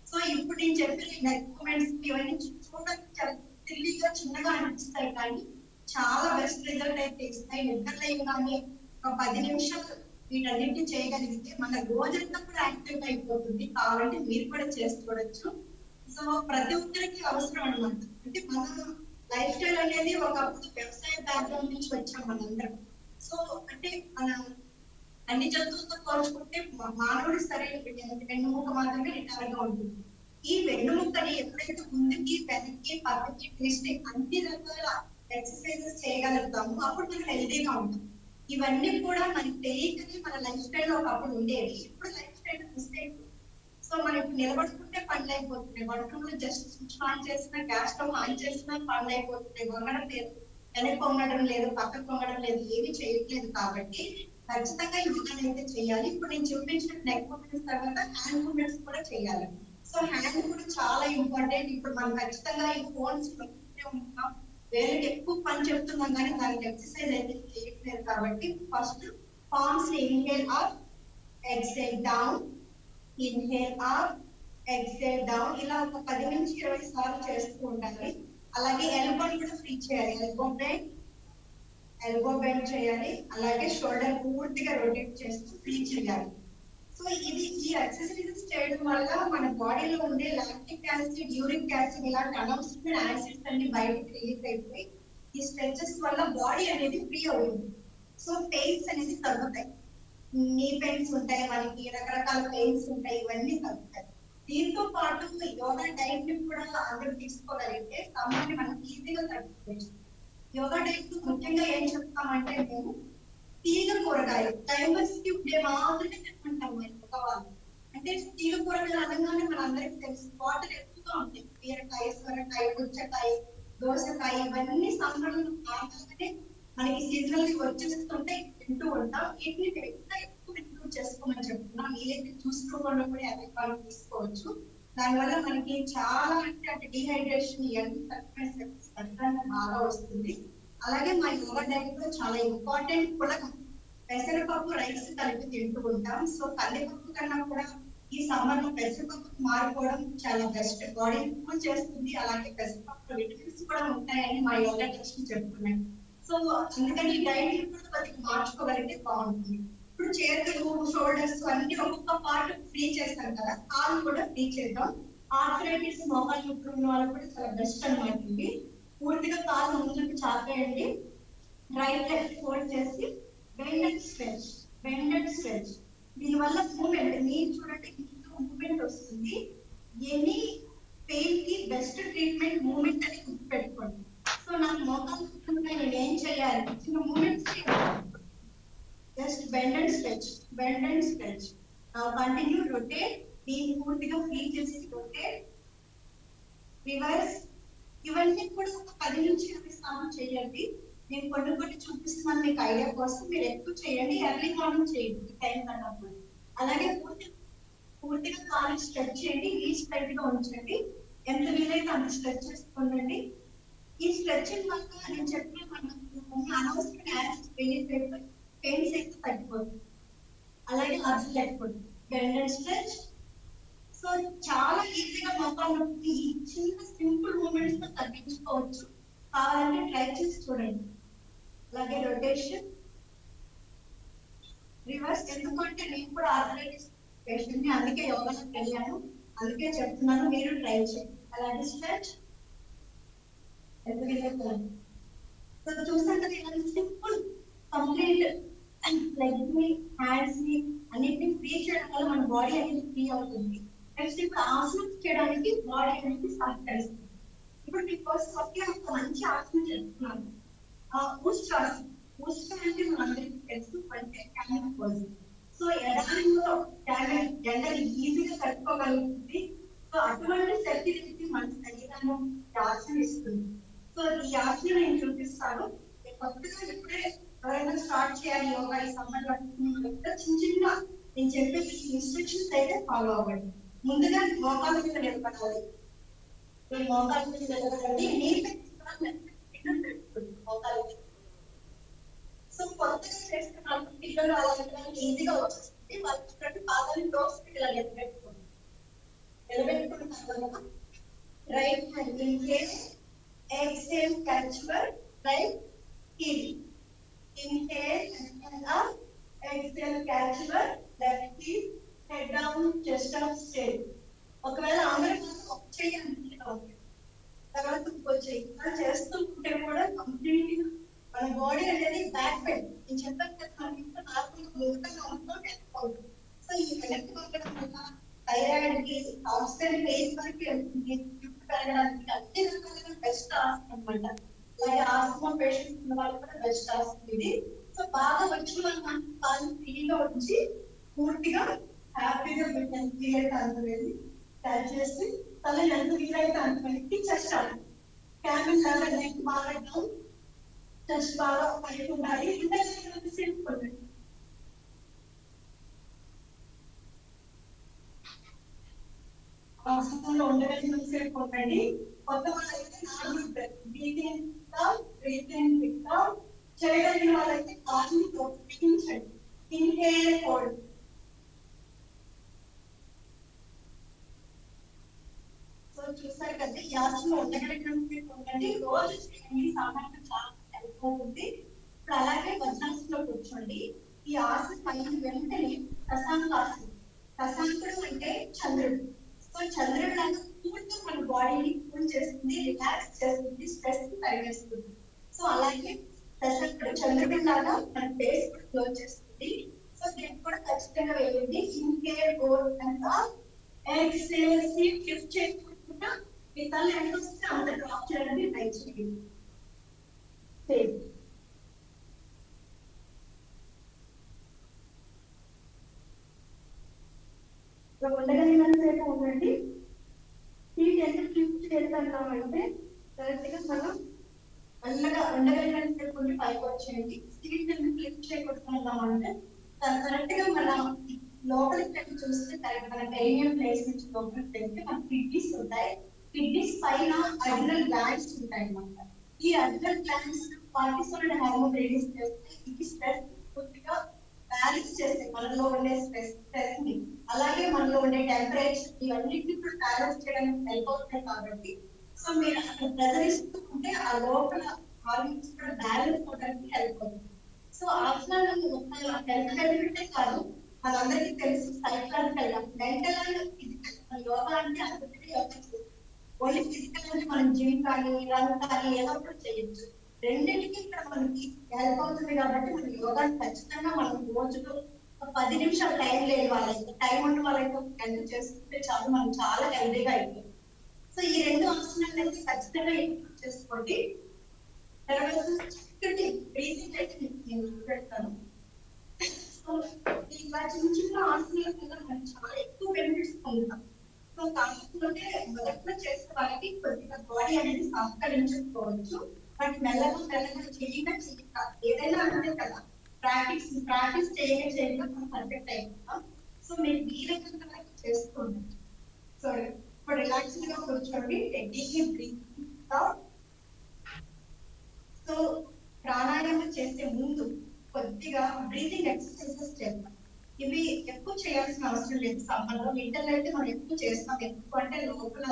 సో ఇప్పుడు నేను చెప్పిన నెక్ మూమెంట్స్ ఇవన్నీ చూడడానికి చాలా సిల్లీగా చిన్నగా అనిపిస్తాయి కానీ చాలా బెస్ట్ రిజల్ట్ అయితే ఇస్తాయి. నిద్రలేవు కానీ ఒక 10 నిమిషాలు వీటన్నిటిని చేయగలిగితే మన రోజంతా కూడా యాక్టివ్ అయిపోతుంది. కావాలంటే మీరు కూడా చేసుకోవచ్చు. సో ప్రతి ఒక్కరికి అవసరం అనమాట. అంటే మన లైఫ్ స్టైల్ అనేది ఒకప్పుడు వ్యవసాయ బ్యాక్గ్రౌండ్ నుంచి వచ్చాం మనందరం. సో అంటే మన అన్ని జంతువులతో పోల్చుకుంటే మానవుడి శరీరం వెన్నుముక మాత్రమే నిటారుగా ఉంటుంది. ఈ వెన్నుముక్కని ఎప్పుడైతే ముందుకి వెనక్కి పక్కకి ట్విస్ట్ అన్ని రకాల ఎక్సర్సైజెస్ చేయగలుగుతాము అప్పుడు మనం హెల్దీగా ఉంటాం. ఇవన్నీ కూడా మనకి తెలియకనే మన లైఫ్ స్టైల్ ఒకప్పుడు ఉండేవి. ఇప్పుడు లైఫ్ స్టైల్ మిస్టేక్. సో మనం ఇప్పుడు నిలబడుకుంటే పనులు అయిపోతున్నాయి. వంటలో జస్ట్ స్విచ్ ఆన్ చేసినా గ్యాస్ స్టవ్ ఆన్ చేసినా పనులు అయిపోతున్నాయి. వంగడం లేదు, వెనక్కి వంగడం లేదు, పక్కకు వంగడం లేదు, ఏమి చేయట్లేదు. కాబట్టి ఖచ్చితంగా యోగాని అయితే చేయాలి. ఇప్పుడు నేను చూపించిన నెక్ మూమెంట్స్ తర్వాత హ్యాండ్ మూమెంట్స్ కూడా చేయాలి. సో హ్యాండ్ కూడా చాలా ఇంపార్టెంట్. ఇప్పుడు మనం ఖచ్చితంగా ఈ ఫోన్స్ ఉంటాం, వేరేకి ఎక్కువ పని చెప్తున్నాం కానీ దానికి ఎక్సర్సైజ్ అయితే చేయట్లేదు. కాబట్టి first palms inhale up, exhale down, inhale up, exhale down ఇలా ఒక 10 నుంచి 20 సార్లు చేస్తూ ఉండాలి. అలాగే ఎల్బోని కూడా ఫ్రీ చేయాలి. ఎల్బో బెండ్ చేయాలి. అలాగే షోల్డర్ పూర్తిగా రొటేట్ చేస్తూ ఫ్రీ చేయాలి. సో ఇది ఈ ఎక్సర్సైజెస్ చేయడం వల్ల మన బాడీలో ఉండే లాక్టిక్ యాసిడ్, యూరిక్ యాసిడ్ ఇలాంటి అనవసరమైన యాసిడ్స్ అన్ని బయటకు రిలీజ్ అయిపోయి ఈ స్ట్రెచెస్ వల్ల బాడీ అనేది ఫ్రీ అవుతుంది. సో పెయిన్స్ అనేది తగ్గుతాయి. నీ పెయిన్స్ ఉంటాయి, మనకి రకరకాల పెయిన్స్ ఉంటాయి, ఇవన్నీ తగ్గుతాయి. దీంతో పాటు యోగా డైట్ ని కూడా అందరూ తీసుకోగలిగితే సమయాన్ని మనం ఈజీగా తగ్గించవచ్చు. యోగా డైట్ ముఖ్యంగా ఏం చెప్తామంటే మేము తీగ కూరగాయలు టైమర్స్ కి ఉండే మాత్రమే తింటాం వాళ్ళు. అంటే తీగ కూరగాయలు అనగానే మన అందరికి తెలుసు వాటర్ ఎక్కువగా ఉంటాయి. బీరకాయ, సొరకాయ, పుచ్చకాయ, దోసకాయ ఇవన్నీ సంవత్సరంలో నార్మల్గానే మనకి సీజనల్ గా వచ్చేస్తుంటే తింటూ ఉంటాం. వీటిని ఎక్కువ ఇంక్లూడ్ చేసుకోమని చెప్తున్నాం. వీలైతే చూసుకోకుండా కూడా 50 రూపాయలు తీసుకోవచ్చు. దానివల్ల మనకి చాలా అంటే డిహైడ్రేషన్ ఇవన్నీ తక్కువ బాగా వస్తుంది. అలాగే మా యోగా డైట్ లో చాలా ఇంపార్టెంట్ కూడా పెసరపప్పు రైస్ కలిపి తింటూ ఉంటాం. సో కందిపప్పు కన్నా కూడా ఈ సమ్మర్ లో పెసరపప్పు మారిపోవడం చాలా బెస్ట్. బాడీ కూల్ చేస్తుంది. అలాగే పెసరపప్పు విటమిన్స్ కూడా ఉంటాయని మా యోగా టెస్ట్ చెప్తున్నాయి. సో అందుకని ఈ డైట్ కూడా కొద్దిగా మార్చుకోగలిగితే బాగుంటుంది. ఇప్పుడు చేతులు, షోల్డర్స్ అన్ని ఒక్కొక్క పార్ట్ ఫ్రీ చేస్తాం కదా, కాళ్ళు కూడా ఫ్రీ చేద్దాం. ఆర్థరైటిస్ మోకాలు నొప్పులు ఉన్న వాళ్ళు కూడా చాలా బెస్ట్ అనమాట. ఇది పూర్తిగా కాళ్ళు ముందుకు చాపేయండి. రైట్ లెగ్ ఫోల్డ్ చేసి bend and stretch, bend and stretch. దీనివల్ల మూమెంట్ మీరు చూడండి మూమెంట్ వస్తుంది. ఎనీ పెయిన్ కి బెస్ట్ ట్రీట్మెంట్ మూమెంట్ అని గుర్తుపెట్టుకోండి. సో నాకు మోకాలు నొప్పులుంటే నేను ఏం చేయాలి? చిన్న moments just bend and stretch, bend and stretch. Continue rotate. దీన్ని పూర్తిగా ఫ్రీ చేసి రొటేట్, రివర్స్. ఇవన్నీ కూడా ఒక 10 నుంచి 20 సార్లు చేయండి. నేను కొన్ని చూపిస్తున్నాను మీకు ఐడియా కోసం. మీరు ఎక్కువ చేయండి, ఎర్లీ మార్నింగ్ చేయండి టైం కన్నప్పుడు. అలాగే పూర్తిగా కాలు స్ట్రెచ్ చేయండి, రీచ్ టైట్ గా ఉంచండి. ఎంత వీలైతే అంత స్ట్రెచ్ చేసుకోండి. ఈ స్ట్రెచింగ్ వల్ల నేను చెప్పిన అనవసరమైన యాసిడ్స్ రిలీజ్ అయిపోయి పెయిన్స్ అయితే తగ్గిపోతుంది. అలాగే అర్థం లేకపోతే బెండ్ అండ్ స్ట్రెచ్. సో చాలా ఈజీగా మోకాలు నొప్పి ఈ చిన్న సింపుల్ మూమెంట్స్ తో తగ్గించుకోవచ్చు. కావాలంటే ట్రై చేసి చూడండి. అలాగే రొటేషన్, రివర్స్. ఎందుకంటే నేను కూడా ఆర్థరైటిస్ పేషెంట్ ని, అందుకే యోగాకి వెళ్ళాను, అందుకే చెప్తున్నాను, మీరు ట్రై చేయండి. అలాగే స్ట్రెచ్. సో చూసాను కదా ఇలా సింపుల్ కంప్లీట్ లెగ్ ని, హ్యాండ్స్ ని అన్నిటిని ఫ్రీ చేయడం వల్ల మన బాడీ అనేది ఫ్రీ అవుతుంది. నెక్స్ట్ ఇప్పుడు ఆసనం చేయడానికి బాడీ అనేది సహకరిస్తుంది. ఇప్పుడు మీకోసం ఒకే ఒక మంచి ఆసనం చేస్తున్నాను, ఉష్ట్రాసనం. ఉష్ట్ర అంటే మన అందరికీ తెలుసు, అంటే క్యామెల్ పోజ్. సో ఎడారిలో ఎండలు ఈజీగా తట్టుకోగలుగుతుంది. సో అటువంటి శక్తిని మన శరీరాన్ని ఆసనం ఇస్తుంది. సో ఈ ఆసనం నేను చూపిస్తాను. కొత్తగా ఇప్పుడే ఎవరైనా స్టార్ట్ చేయాలి యోగా ఈ సమ్మర్ లో చిన్న చిన్న నేను చెప్పే ఇన్స్ట్రక్షన్స్ అయితే ఫాలో అవ్వండి. ముందుగా మోకాళ్ళ మీద నిలబడాలి. ఈ మోకాళ్ళ మీద నిలబడండి. మోకాళ్ళ సో కొత్తగా చేస్తున్న పిల్లలు అలాంటి ఈజీగా వచ్చేస్తుంది. వాళ్ళకి పాదాన్ని క్లోజ్ ఇలా నిలబెట్టుకోండి. నిలబెట్టుకున్న తర్వాత right hand inhale, exhale, catch your right heel. Inhale and up, exhale, catch your left heel, head down, chest up, straight. ఒకవేళ అందరూ ఒక చెయ్యి అంటే తర్వాత ఇంకో చెయ్యి అలా చేస్తుంటే కూడా కంప్లీట్ మన బాడీ అనేది బ్యాక్ బెండ్. నేను చెప్పాను కదా మనకి నార్మల్ ముందుగా ఉంటాం వెళ్ళిపోతుంది. సో ఈ వెనక్కి వంగడం వల్ల థైరాయిడ్ కి ఆక్సిజన్ ఫేస్ వరకు వెళ్తుంది. జుట్టు పెరగడానికి అన్ని రకాలుగా బెస్ట్ ఆసనం అన్నమాట. అలాగే ఆస్తమా పేషెంట్స్ ఉన్న వాళ్ళు కూడా బెస్ట్ ఆసనం ఇది. సో బాగా వచ్చిన వాళ్ళు కాలు ఫ్రీగా వచ్చి పూర్తిగా హ్యాపీగా పెట్టండి. వీలైతే అంతలేదు ట్యాచ్ చేసి తల ఎంత వీలైతే అంతమందికి చెస్ట్ క్యాబిన్ లాగా నెక్ బాగా డౌన్, చెస్ట్ బాగా పైకి ఉండాలి. ఇంకొండి ఆసనంలో ఉండగలిగిన సేపు ఉండండి. కొత్త వాళ్ళైతే నార్మల్ బ్రీతింగ్ చేయగలిగిన వాళ్ళైతే కాళ్ళని బిగించండి. Inhale hold. సో చూసారు కదా ఈ ఆసనంలో ఉండగలిగిన సేపు ఉండండి. రోజు చేయండి. సామాన్యంగా చాలా హెల్ప్ అవుతుంది. ఇప్పుడు అలాగే వజ్రాసనంలో కూర్చోండి. ఈ ఆసనం అయిన వెంటనే శశాంకాసనం. శశాంకుడు అంటే చంద్రుడు. సో చంద్రుడు లాగా పూర్తిగా మన బాడీని కూల్ చేస్తుంది, రిలాక్స్ చేస్తుంది, స్ట్రెస్ తగ్గిస్తుంది. సో అలాగే శశాంకుడు చంద్రుడు లాగా మన ఫేస్ కూడా గ్లో చేస్తుంది. సో దీనికి కూడా ఖచ్చితంగా వేయండి. Inhale hold and exhale, seat lift చేసుకుంటా మీ తల ఎంత వస్తే అంత డ్రాప్ చేయండి. ట్రై చేయండి. సేమ్ ఉండగలిగినంతసేపు ఉండండి. సీట్ ఎంత లిఫ్ట్ చేద్దామంటే కరెక్ట్ గా మనం మెల్లగా ఉండగలిగినంతసేపు ఉండి పైకి వచ్చేయండి. సీట్ ఎంత లిఫ్ట్ చేయకూడదామంటే కరెక్ట్ గా మన లోపలికి చూస్తే కరెక్ట్ మన పెరినియల్ ప్లేస్ నుంచి లోపలికి వెళ్తే మన కిడ్నీస్ ఉంటాయి. కిడ్నీస్ పైన అడ్రినల్ గ్లాండ్స్ ఉంటాయి అన్నమాట. ఈ adrenal glands cortisol hormone release చేస్తే ఇది స్ట్రెస్ పూర్తిగా బ్యాలెన్స్ చేస్తాయి. మనలో ఉండే స్ట్రెస్ ని అలాగే మనలో ఉండే టెంపరేచర్ ఇవన్నిటిని కూడా బ్యాలెన్స్ చేయడానికి హెల్ప్ అవుతాయి. కాబట్టి సో మీరు అక్కడ ప్రెజర్ ఇస్తూ ఉంటే ఆ లోపల హార్మోన్స్ కూడా బ్యాలెన్స్ అవడానికి హెల్ప్ అవుతుంది. సో ఆసనాలను హెల్త్ బెనిఫిటే కాదు, మనందరికీ తెలుసు సైకలాజికల్ గా మెంటల్ అండ్ ఫిజికల్ యోగా అంటే అందరికీ యోగా చేస్తాం. ఓన్లీ ఫిజికల్ అంటే మనం జిమ్ కానీ రన్ కానీ ఏదో ఒకటి చేయొచ్చు. రెండింటికి ఇక్కడ మనకి హెల్ప్ అవుతుంది. కాబట్టి మన యోగా ఖచ్చితంగా మనం రోజులో 10 నిమిషాలు టైం లేని వాళ్ళైతే టైం ఉన్న వాళ్ళైతే ఒక గంట చేసుకుంటే చాలు, మనం చాలా హెల్దీగా అయిపోతుంది. సో ఈ రెండు ఆసనాలు అయితే ఖచ్చితంగా ఇంప్రూవ్ చేసుకోండి. తర్వాత చక్కటి బ్రీతింగ్ అయితే నేను పెడతాను. సో ఇలా చిన్న చిన్న ఆసనాల వల్ల మనం చాలా ఎక్కువ బెనిఫిట్స్ పొందుతాం. సో కాకపోతే మొదట్లో చేసే వాళ్ళకి కొద్దిగా బాడీ అనేది సహకరించుకోవచ్చు. బట్ మెల్లగా చేయగా ఏదైనా అంటే కదా ప్రాక్టీస్ చేయగా మనం పర్ఫెక్ట్ అయిపోతాం. సో మీరు వీలైనంత వరకు చేసుకోండి. సో ఇప్పుడు రిలాక్స్ గా కూర్చోండి. Deep breathing. సో ప్రాణాయామం చేసే ముందు కొద్దిగా బ్రీతింగ్ ఎక్సర్సైజెస్ చేస్తాం. ఇవి ఎక్కువ చేయాల్సిన అవసరం లేదు. సమ్మర్ లో వింటర్ అయితే మనం ఎక్కువ చేస్తాం. ఎక్కువ అంటే లోపల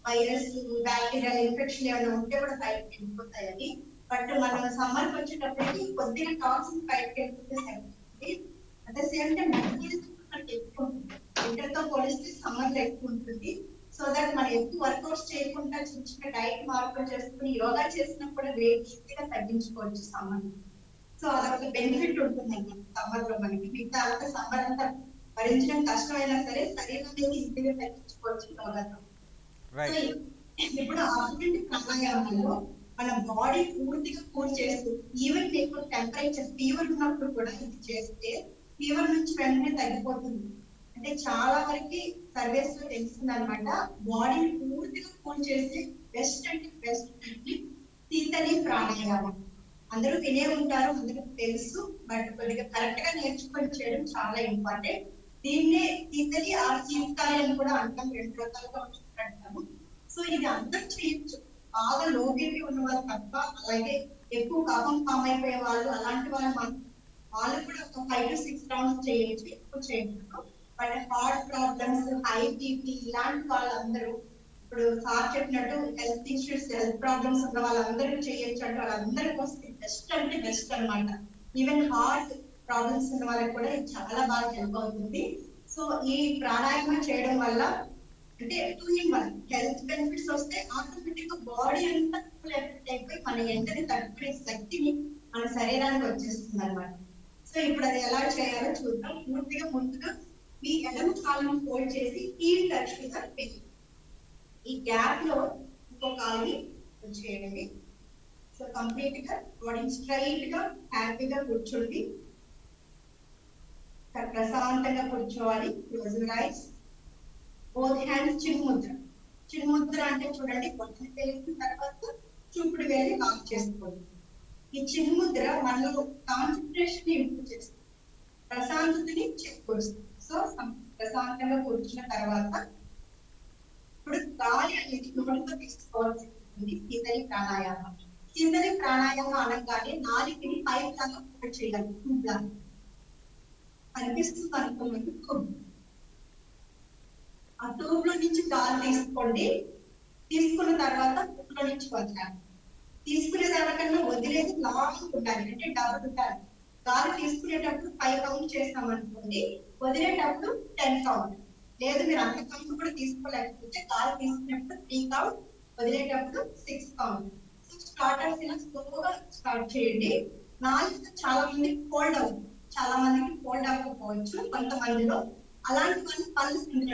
వైరస్ బ్యాక్టీరియల్ ఇన్ఫెక్షన్ ఏమైనా ఉంటే కూడా బయటకి వెళ్ళిపోతాయని. బట్ మనం సమ్మర్కి వచ్చేటప్పటికి కొద్దిగా టాక్సిన్ బయటకి వెళ్ళిపోతే సరిపోతుంది. అట్ ద సేమ్ టైం మనకి ఎక్కువ ఉంటుంది. వింటర్ తో పోలిస్తే సమ్మర్ లో ఎక్కువ ఉంటుంది. సో దట్ మనం ఎక్కువ వర్కౌట్స్ చేయకుండా చిన్న చిన్న డైట్ మార్పులు చేసుకుని యోగా చేసినప్పుడు వెయిట్ ఈజీగా తగ్గించుకోవచ్చు సమ్మర్. సో అదొక బెనిఫిట్ ఉంటుంది అన్నమాట సమ్మర్ లో మనకి. మిగతా అంతా సమ్మర్ అంతా భరించడం కష్టమైనా సరే శరీరాన్ని ఈజీగా తగ్గించుకోవచ్చు యోగాతో. ఇప్పుడు ఆల్రెడీ ప్రాణాయామంలో మన బాడీ పూర్తిగా కూల్ చేస్తూ ఈవెన్ మీకు టెంపరేచర్ ఫీవర్ ఉన్నప్పుడు కూడా ఇది చేస్తే ఫీవర్ నుంచి వెంటనే తగ్గిపోతుంది. అంటే చాలా వరకు సర్వేస్ లో తెలుస్తుంది అనమాట. బాడీని పూర్తిగా కూల్ చేసే బెస్ట్ అంటే బెస్ట్ టెక్నిక్ శీతలి ప్రాణాయామం. అందరూ వినే ఉంటారు, అందరికి తెలుసు, బట్ కొద్దిగా కరెక్ట్ గా నేర్చుకొని చేయడం చాలా ఇంపార్టెంట్. దీన్నే శీతలి ఆ శీతలి అని కూడా అంటాం, 2 రకాలుగా అంటాము. సో ఇది అందరూ చేయొచ్చు, బాగా లో బీపీ ఉన్న వాళ్ళు తప్ప. అలాగే ఎక్కువ కఫం ఫామ్ అయిపోయే వాళ్ళు, అలాంటి వాళ్ళు కూడా ఒక 5 to 6 రౌండ్స్ చేయొచ్చు, ఎక్కువ చేయొచ్చు. But heart problems, high BP ఇలాంటి వాళ్ళందరూ, ఇప్పుడు సార్ చెప్పినట్టు హెల్త్ ఇష్యూస్, హెల్త్ ప్రాబ్లమ్స్ ఉన్న వాళ్ళందరూ చేయొచ్చు అంటే వాళ్ళందరి కోసం బెస్ట్ అంటే బెస్ట్ అనమాట. ఈవెన్ హార్ట్ ప్రాబ్లమ్స్ ఉన్న వాళ్ళకి కూడా ఇది చాలా బాగా హెల్ప్ అవుతుంది. సో ఈ ప్రాణాయామం చేయడం వల్ల అంటే 2 in 1 హెల్త్ బెనిఫిట్స్ వస్తే ఆటోమేటిక్ గా బాడీ అంతా కూల్ ఎఫెక్ట్ అయిపోయి మన ఎండని తట్టుకునే శక్తిని మన శరీరానికి వచ్చేస్తుంది అనమాట. సో ఇప్పుడు అది ఎలా చేయాలో చూద్దాం. ముందుగా మీ ఎడమ కాళ్ళను ఫోల్డ్ చేసి హీల్ టచ్ మీద పెట్టి ఈ గ్యాప్ లో ఇంకో కాలుని చేయండి. సో కంప్లీట్ గా బాడీ స్ట్రైట్ గా హ్యాపీగా కూర్చోండి, ప్రశాంతంగా కూర్చోవాలి. Close your eyes, both hands చిన్ముద్ర. చిన్ముద్ర అంటే చూడండి, బొట్టన వేసిన తర్వాత చూపుడు వేలి లాక్ చేసుకోండి. ఈ చిన్ముద్ర మనలో కాన్సన్ట్రేషన్ ఇంప్రూవ్ చేస్తుంది, ప్రశాంతతని చేకూరుస్తుంది. సో ప్రశాంతంగా కూర్చున్న తర్వాత ఇప్పుడు గాలి అనేది నోటితో తీసుకోవాల్సి ఉంటుంది. శీతలి ప్రాణాయామం. శీతలి ప్రాణాయామం అనగానే నాలుగుని పైప్ లాగా ఫోల్డ్ చేయాలి. కనిపిస్తుంది అనుకోండి. ఆ ట్యూబ్ లో నుంచి గాలి తీసుకోండి. తీసుకున్న తర్వాత ట్యూబ్ లో నుంచి వదలాలి. తీసుకునే దానికన్నా వదిలేది లాంగ్ ఉండాలి, అంటే డబుల్ ఉండాలి. గాలి తీసుకునేటప్పుడు 5 కౌంట్ చేస్తాం అనుకోండి, వదిలేటప్పుడు 10 కౌంట్. లేదు మీరు అంత కౌంట్ కూడా తీసుకోలేకపోతే గాలి తీసుకునేటప్పుడు 3 కౌంట్, వదిలేటప్పుడు 6 కౌంట్. సో స్టార్టర్స్ ఇలా స్లోగా స్టార్ట్ చేయండి. నాలుగు చాలా మందికి ఫోల్డ్ అవుతుంది, చాలా మందికి ఫోల్డ్ అవ్వకపోవచ్చు కొంతమందిలో. అలాంటి వాళ్ళు పళ్ళ సందుల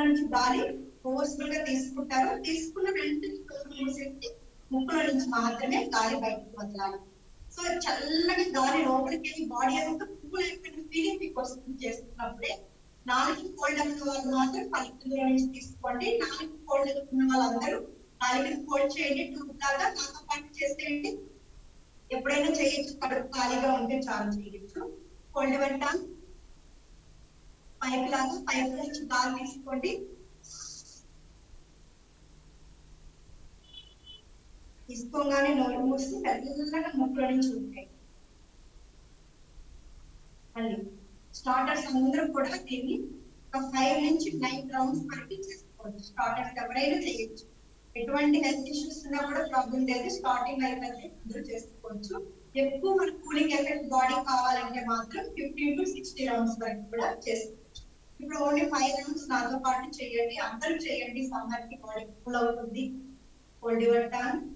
నుంచి గాలి ఫోర్స్ఫుల్ గా తీసుకుంటారు. తీసుకున్న వెంటనే మూసేసి ముక్కుల నుంచి మాత్రమే గాలి బయటకు వదలాలి. సో చల్లగా గాలి లోపలికి బాడీ అంతా కూల్ అయిపోయిన ఫీలింగ్ మీకు వస్తుంది చేస్తున్నప్పుడే. 4 ఫోల్డ్ అయిన వాళ్ళు మాత్రం పళ్ళ నుంచి తీసుకోండి. 4 ఫోల్డ్ ఉన్న వాళ్ళందరూ 4 ఫోల్డ్ చేయండి. ట్యూబ్ లాగా నాతో పాటు చేసేయండి. ఎప్పుడైనా చేయొచ్చు, కడుపు ఖాళీగా ఉంటే చాలు చేయొచ్చు. ఫోల్డ్ పెట్టాలి, పైప్ లాగా పైప్ నుంచి గాలి తీసుకోండి. తీసుకోగానే నోరు మూసి మెల్లగా ముక్కులో నుంచి ఉంటాయి. మళ్ళీ స్టార్టర్స్ అందరూ కూడా దీన్ని ఒక 5 నుంచి 9 రౌండ్స్ వరకు చేసుకోవచ్చు. స్టార్టర్స్ ఎవరైనా చేయొచ్చు, ఎటువంటి హెల్త్ ఇష్యూస్ ఉన్నా కూడా ప్రాబ్లం లేదు. స్టార్టింగ్ అయిపోతే అందరూ చేసుకోవచ్చు. ఎక్కువ మన కూలింగ్ ఎఫెక్ట్ బాడీ కావాలంటే మాత్రం 15 to 60 రౌండ్స్ వరకు కూడా చేసుకోవచ్చు. ఇప్పుడు ఓన్లీ 5 రౌండ్స్ నాతో పాటు చేయండి, అందరూ చేయండి. సమ్మర్ కి బాడీ కూల్ అవుతుంది. Hold your tongue.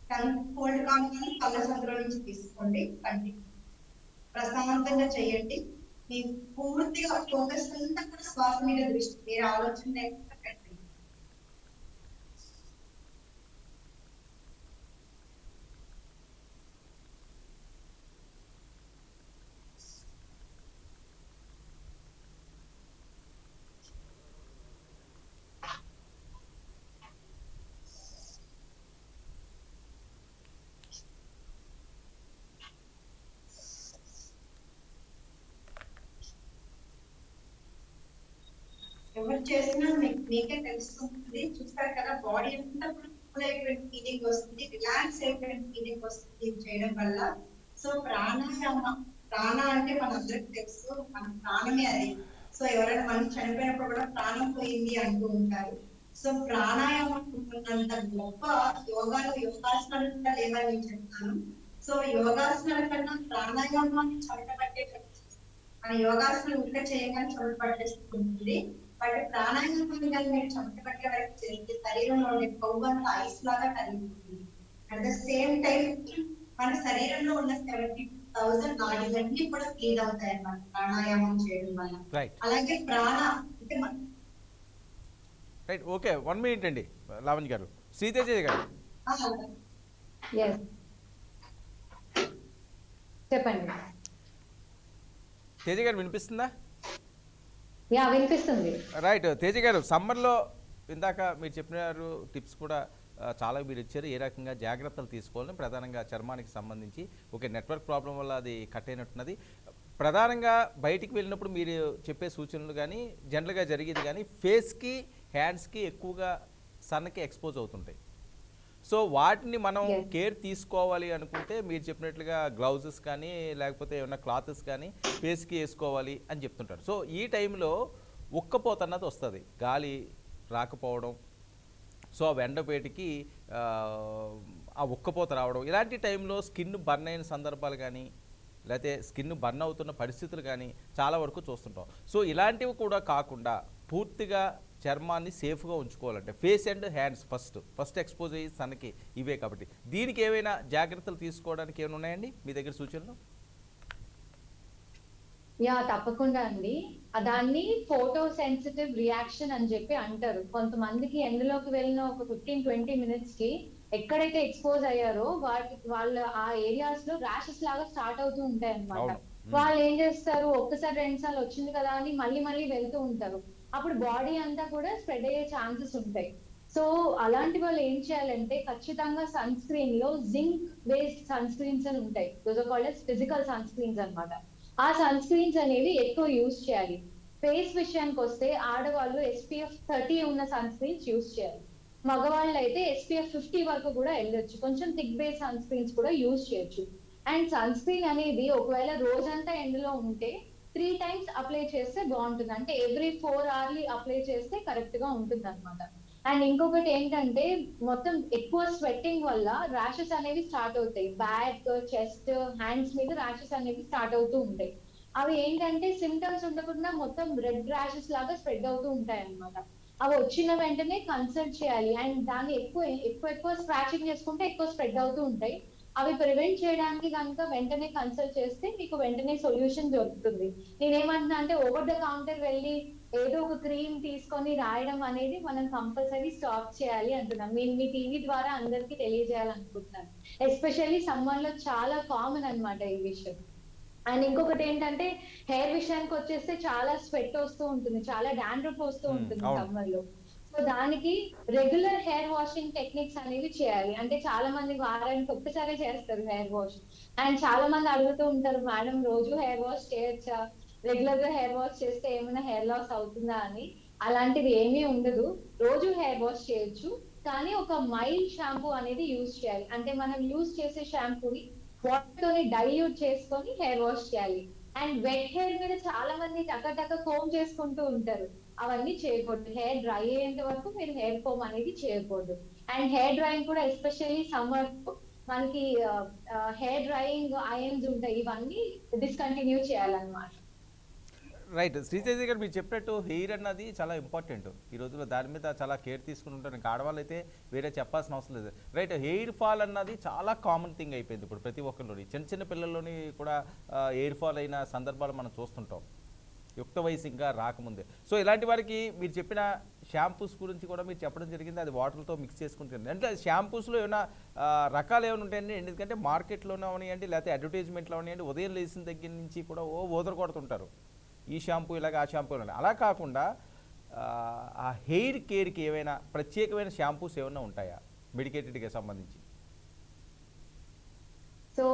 Tongue hold కాగానే కళ్ళ సందులో నుంచి తీసుకోండి. కంటిన్యూ ప్రశాంతంగా చేయండి. మీ పూర్తిగా ఫోకస్ అంతా కూడా శ్వాస మీద దృష్టి, మీరు ఆలోచన లేకుండా పెట్టండి. ఎవరు చేసినా మీకే తెలుస్తుంది. చూస్తారు కదా, బాడీ అంతా కూల్ అయిపోయిన ఫీలింగ్ వస్తుంది, రిలాక్స్ అయిపోయిన ఫీలింగ్ వస్తుంది చేయడం వల్ల. సో ప్రాణ అంటే మనందరికి తెలుసు, మన ప్రాణమే అది. సో ఎవరైనా మనం చనిపోయినప్పుడు కూడా ప్రాణం పోయింది అంటూ ఉంటారు. సో ప్రాణాయామం ఉన్నంత గొప్ప యోగాసనాలు కూడా లేవని నేను చెప్తాను. సో యోగాసనాల కన్నా ప్రాణాయామాన్ని చెమటపట్టే, మన యోగాసనం ఇంకా చేయగానే చెమట పట్టేస్తుంది. బట్ ప్రాణాయామం కానీ మీరు చెమట పట్టే వరకు చేస్తే శరీరంలో ఉండే కొవ్వు అంతా ఐస్ లాగా కరిగిపోతుంది. అట్ ద సేమ్ టైం మన శరీరంలో ఉన్న 70,000 నాడీలన్నీ కూడా క్లీన్ అవుతాయి అన్నమాట ప్రాణాయామం చేయడం వల్ల. అలాగే అంటే రైట్. ఓకే, 1 minute అండి లావణ్య గారు. శ్రీతేజ గారు. చెప్పండి. తేజ గారు వినిపిస్తుందా? యా, వినిపిస్తుంది. రైట్. తేజ గారు, సమ్మర్లో ఇందాక మీరు చెప్పినారు టిప్స్ కూడా చాలా మీరు ఇచ్చారు. ఏ రకంగా జాగ్రత్తలు తీసుకోవాలని, ప్రధానంగా చర్మానికి సంబంధించి. ఓకే, నెట్వర్క్ ప్రాబ్లం వల్ల అది కట్ అయినట్టున్నది. ప్రధానంగా బయటికి వెళ్ళినప్పుడు మీరు చెప్పే సూచనలు కానీ, జనరల్గా జరిగేది కానీ, ఫేస్కి హ్యాండ్స్కి ఎక్కువగా సన్కి ఎక్స్పోజ్ అవుతుంటాయి. సో వాటిని మనం Yes. కేర్ తీసుకోవాలి అనుకుంటే మీరు చెప్పినట్లుగా గ్లౌజెస్ కానీ, లేకపోతే ఏమైనా క్లాత్స్ కానీ ఫేస్కి వేసుకోవాలి అని చెప్తుంటారు. సో ఈ టైంలో ఉక్కపోత అన్నది వస్తుంది, గాలి రాకపోవడం. సో ఆ ఎండపేటికి ఆ ఉక్కపోత రావడం, ఇలాంటి టైంలో స్కిన్ బర్న్ అయిన సందర్భాలు కానీ, లేకపోతే స్కిన్ బర్న్ అవుతున్న పరిస్థితులు కానీ చాలా వరకు చూస్తుంటాం. సో ఇలాంటివి కూడా కాకుండా పూర్తిగా చర్మాన్ని సేఫ్గా ఉంచుకోవాలంటే face and hands first expose అయ్యి సన్కి ఇవే కాబట్టి, దీనికి ఏమైనా జాగ్రత్తలు తీసుకోవడానికి ఏమైనా ఉన్నాయండి మీ దగ్గర సూచనలు? యా, తప్పకుండా అండి. దాన్ని ఫోటో సెన్సిటివ్ రియాక్షన్ అని చెప్పి అంటారు. కొంతమందికి ఎండలోకి వెళ్ళిన ఒక 15-20 మినిట్స్ కి ఎక్కడైతే ఎక్స్పోజ్ అయ్యారో వాళ్ళ ఆ ఏరియాస్ లో ర్యాషెస్ లాగా స్టార్ట్ అవుతూ ఉంటాయి అన్నమాట. అవును. వాళ్ళు ఏం చేస్తారు, ఒక్కసారి 2 సార్లు వచ్చింది కదా అని మళ్ళీ మళ్ళీ వెళ్తూ ఉంటారు. అప్పుడు బాడీ అంతా కూడా స్ప్రెడ్ అయ్యే ఛాన్సెస్ ఉంటాయి. సో అలాంటి వాళ్ళు ఏం చేయాలంటే ఖచ్చితంగా సన్ స్క్రీన్ లో జింక్ బేస్డ్ సన్ స్క్రీన్స్ అని ఉంటాయి. Those are called physical sunscreens అన్నమాట. ఆ సన్ స్క్రీన్స్ అనేవి ఎక్కువ యూజ్ చేయాలి. ఫేస్ విషయానికి వస్తే ఆడవాళ్ళు SPF 30 ఉన్న సన్ స్క్రీన్స్ యూజ్ చేయాలి. మగవాళ్ళు అయితే SPF 50 వరకు కూడా వెళ్ళొచ్చు. కొంచెం థిక్ బేస్ సన్ స్క్రీన్స్ కూడా యూజ్ చేయొచ్చు. అండ్ సన్ స్క్రీన్ అనేది ఒకవేళ రోజంతా ఎండలో ఉంటే 3 టైమ్స్ అప్లై చేస్తే బాగుంటుంది. అంటే ఎవ్రీ 4 అవర్లీ అప్లై చేస్తే కరెక్ట్ గా ఉంటుంది అనమాట. అండ్ ఇంకొకటి ఏంటంటే మొత్తం ఎక్కువ స్వెట్టింగ్ వల్ల ర్యాషెస్ అనేవి స్టార్ట్ అవుతాయి. బ్యాక్, చెస్ట్, హ్యాండ్స్ మీద ర్యాషెస్ అనేవి స్టార్ట్ అవుతూ ఉంటాయి. అవి ఏంటంటే సిమ్టమ్స్ ఉండకుండా మొత్తం రెడ్ ర్యాషెస్ లాగా స్ప్రెడ్ అవుతూ ఉంటాయి అన్నమాట. అవి వచ్చిన వెంటనే కన్సల్ట్ చేయాలి. అండ్ దాన్ని ఎక్కువ స్క్రాచింగ్ చేసుకుంటే ఎక్కువ స్ప్రెడ్ అవుతూ ఉంటాయి. అవి ప్రివెంట్ చేయడానికి కనుక వెంటనే కన్సల్ట్ చేస్తే మీకు వెంటనే సొల్యూషన్ దొరుకుతుంది. నేనేమంటున్నా అంటే ఓవర్ ద కౌంటర్ వెళ్ళి ఏదో ఒక క్రీమ్ తీసుకొని రాయడం అనేది మనం కంపల్సరీ స్టాప్ చేయాలి అంటున్నాం. నేను మీ టీవీ ద్వారా అందరికీ తెలియజేయాలనుకుంటున్నాను. ఎస్పెషల్లీ సమ్మర్ లో చాలా కామన్ అన్నమాట ఈ విషయం. అండ్ ఇంకొకటి ఏంటంటే హెయిర్ విషయానికి వచ్చేస్తే చాలా స్వెట్ వస్తూ ఉంటుంది, చాలా డాండ్రఫ్ వస్తూ ఉంటుంది అవును. సమ్మర్ లో. సో దానికి రెగ్యులర్ హెయిర్ వాషింగ్ టెక్నిక్స్ అనేవి చేయాలి. అంటే చాలా మంది వారానికి ఒక్కసారి చేస్తారు హెయిర్ వాష్. అండ్ చాలా మంది అడుగుతూ ఉంటారు, మేడం రోజు హెయిర్ వాష్ చేయొచ్చా, రెగ్యులర్ గా హెయిర్ వాష్ చేస్తే ఏమైనా హెయిర్ లాస్ అవుతుందా అని. అలాంటిది ఏమీ ఉండదు. రోజు హెయిర్ వాష్ చేయొచ్చు, కానీ ఒక మైల్డ్ షాంపూ అనేది యూజ్ చేయాలి. అంటే మనం యూజ్ చేసే షాంపూని వాటర్ తోని డైల్యూట్ చేసుకొని హెయిర్ వాష్ చేయాలి. అండ్ వెట్ హెయిర్ మీద చాలా మంది టక కోమ్ చేసుకుంటూ ఉంటారు. అవన్నీ చేయకూడదు. హెయిర్ డ్రై అయ్యేంత వరకు మీరు హెయిర్ కోమ్ అనేది చేయకూడదు. అండ్ హెయిర్ డ్రైయింగ్ కూడా ఎస్పెషల్లీ సమ్మర్ మనకి హెయిర్ డ్రైయింగ్ ఐరన్స్ ఉంటాయి, ఇవన్నీ డిస్కంటిన్యూ చేయాలన్నమాట. రైట్. శ్రీతేజ గారు, మీరు చెప్పినట్టు హెయిర్ అన్నది చాలా ఇంపార్టెంట్ ఈ రోజుల్లో. దాని మీద చాలా కేర్ తీసుకుని ఉంటారు. ఇంకా ఆడవాళ్ళు అయితే వేరే చెప్పాల్సిన అవసరం లేదు. రైట్. హెయిర్ ఫాల్ అన్నది చాలా కామన్ థింగ్ అయిపోయింది ఇప్పుడు ప్రతి ఒక్కరిలోని. చిన్న పిల్లల్లోని కూడా హెయిర్ ఫాల్ అయిన సందర్భాలు మనం చూస్తుంటాం, యుక్త వయసు ఇంకా రాకముందే. సో ఇలాంటి వారికి మీరు చెప్పిన షాంపూస్ గురించి కూడా మీరు చెప్పడం జరిగింది, అది వాటర్తో మిక్స్ చేసుకుంటుంది. అంటే షాంపూస్లో ఏమైనా రకాలు ఏమైనా ఉంటాయండి? ఎందుకంటే మార్కెట్లోనే ఉన్నాయండి, లేకపోతే అడ్వర్టైజ్మెంట్లో ఉన్నాయండి, ఉదయం లేచిన దగ్గర నుంచి కూడా ఓదర కొడుతుంటారు, ఈ షాంపూ ఇలాగ ఆ షాంపూ ఇలాగ. అలా కాకుండా ఆ హెయిర్ కేర్కి ఏమైనా ప్రత్యేకమైన షాంపూస్ ఏమైనా ఉంటాయా మెడికేటెడ్గా సంబంధించి? సో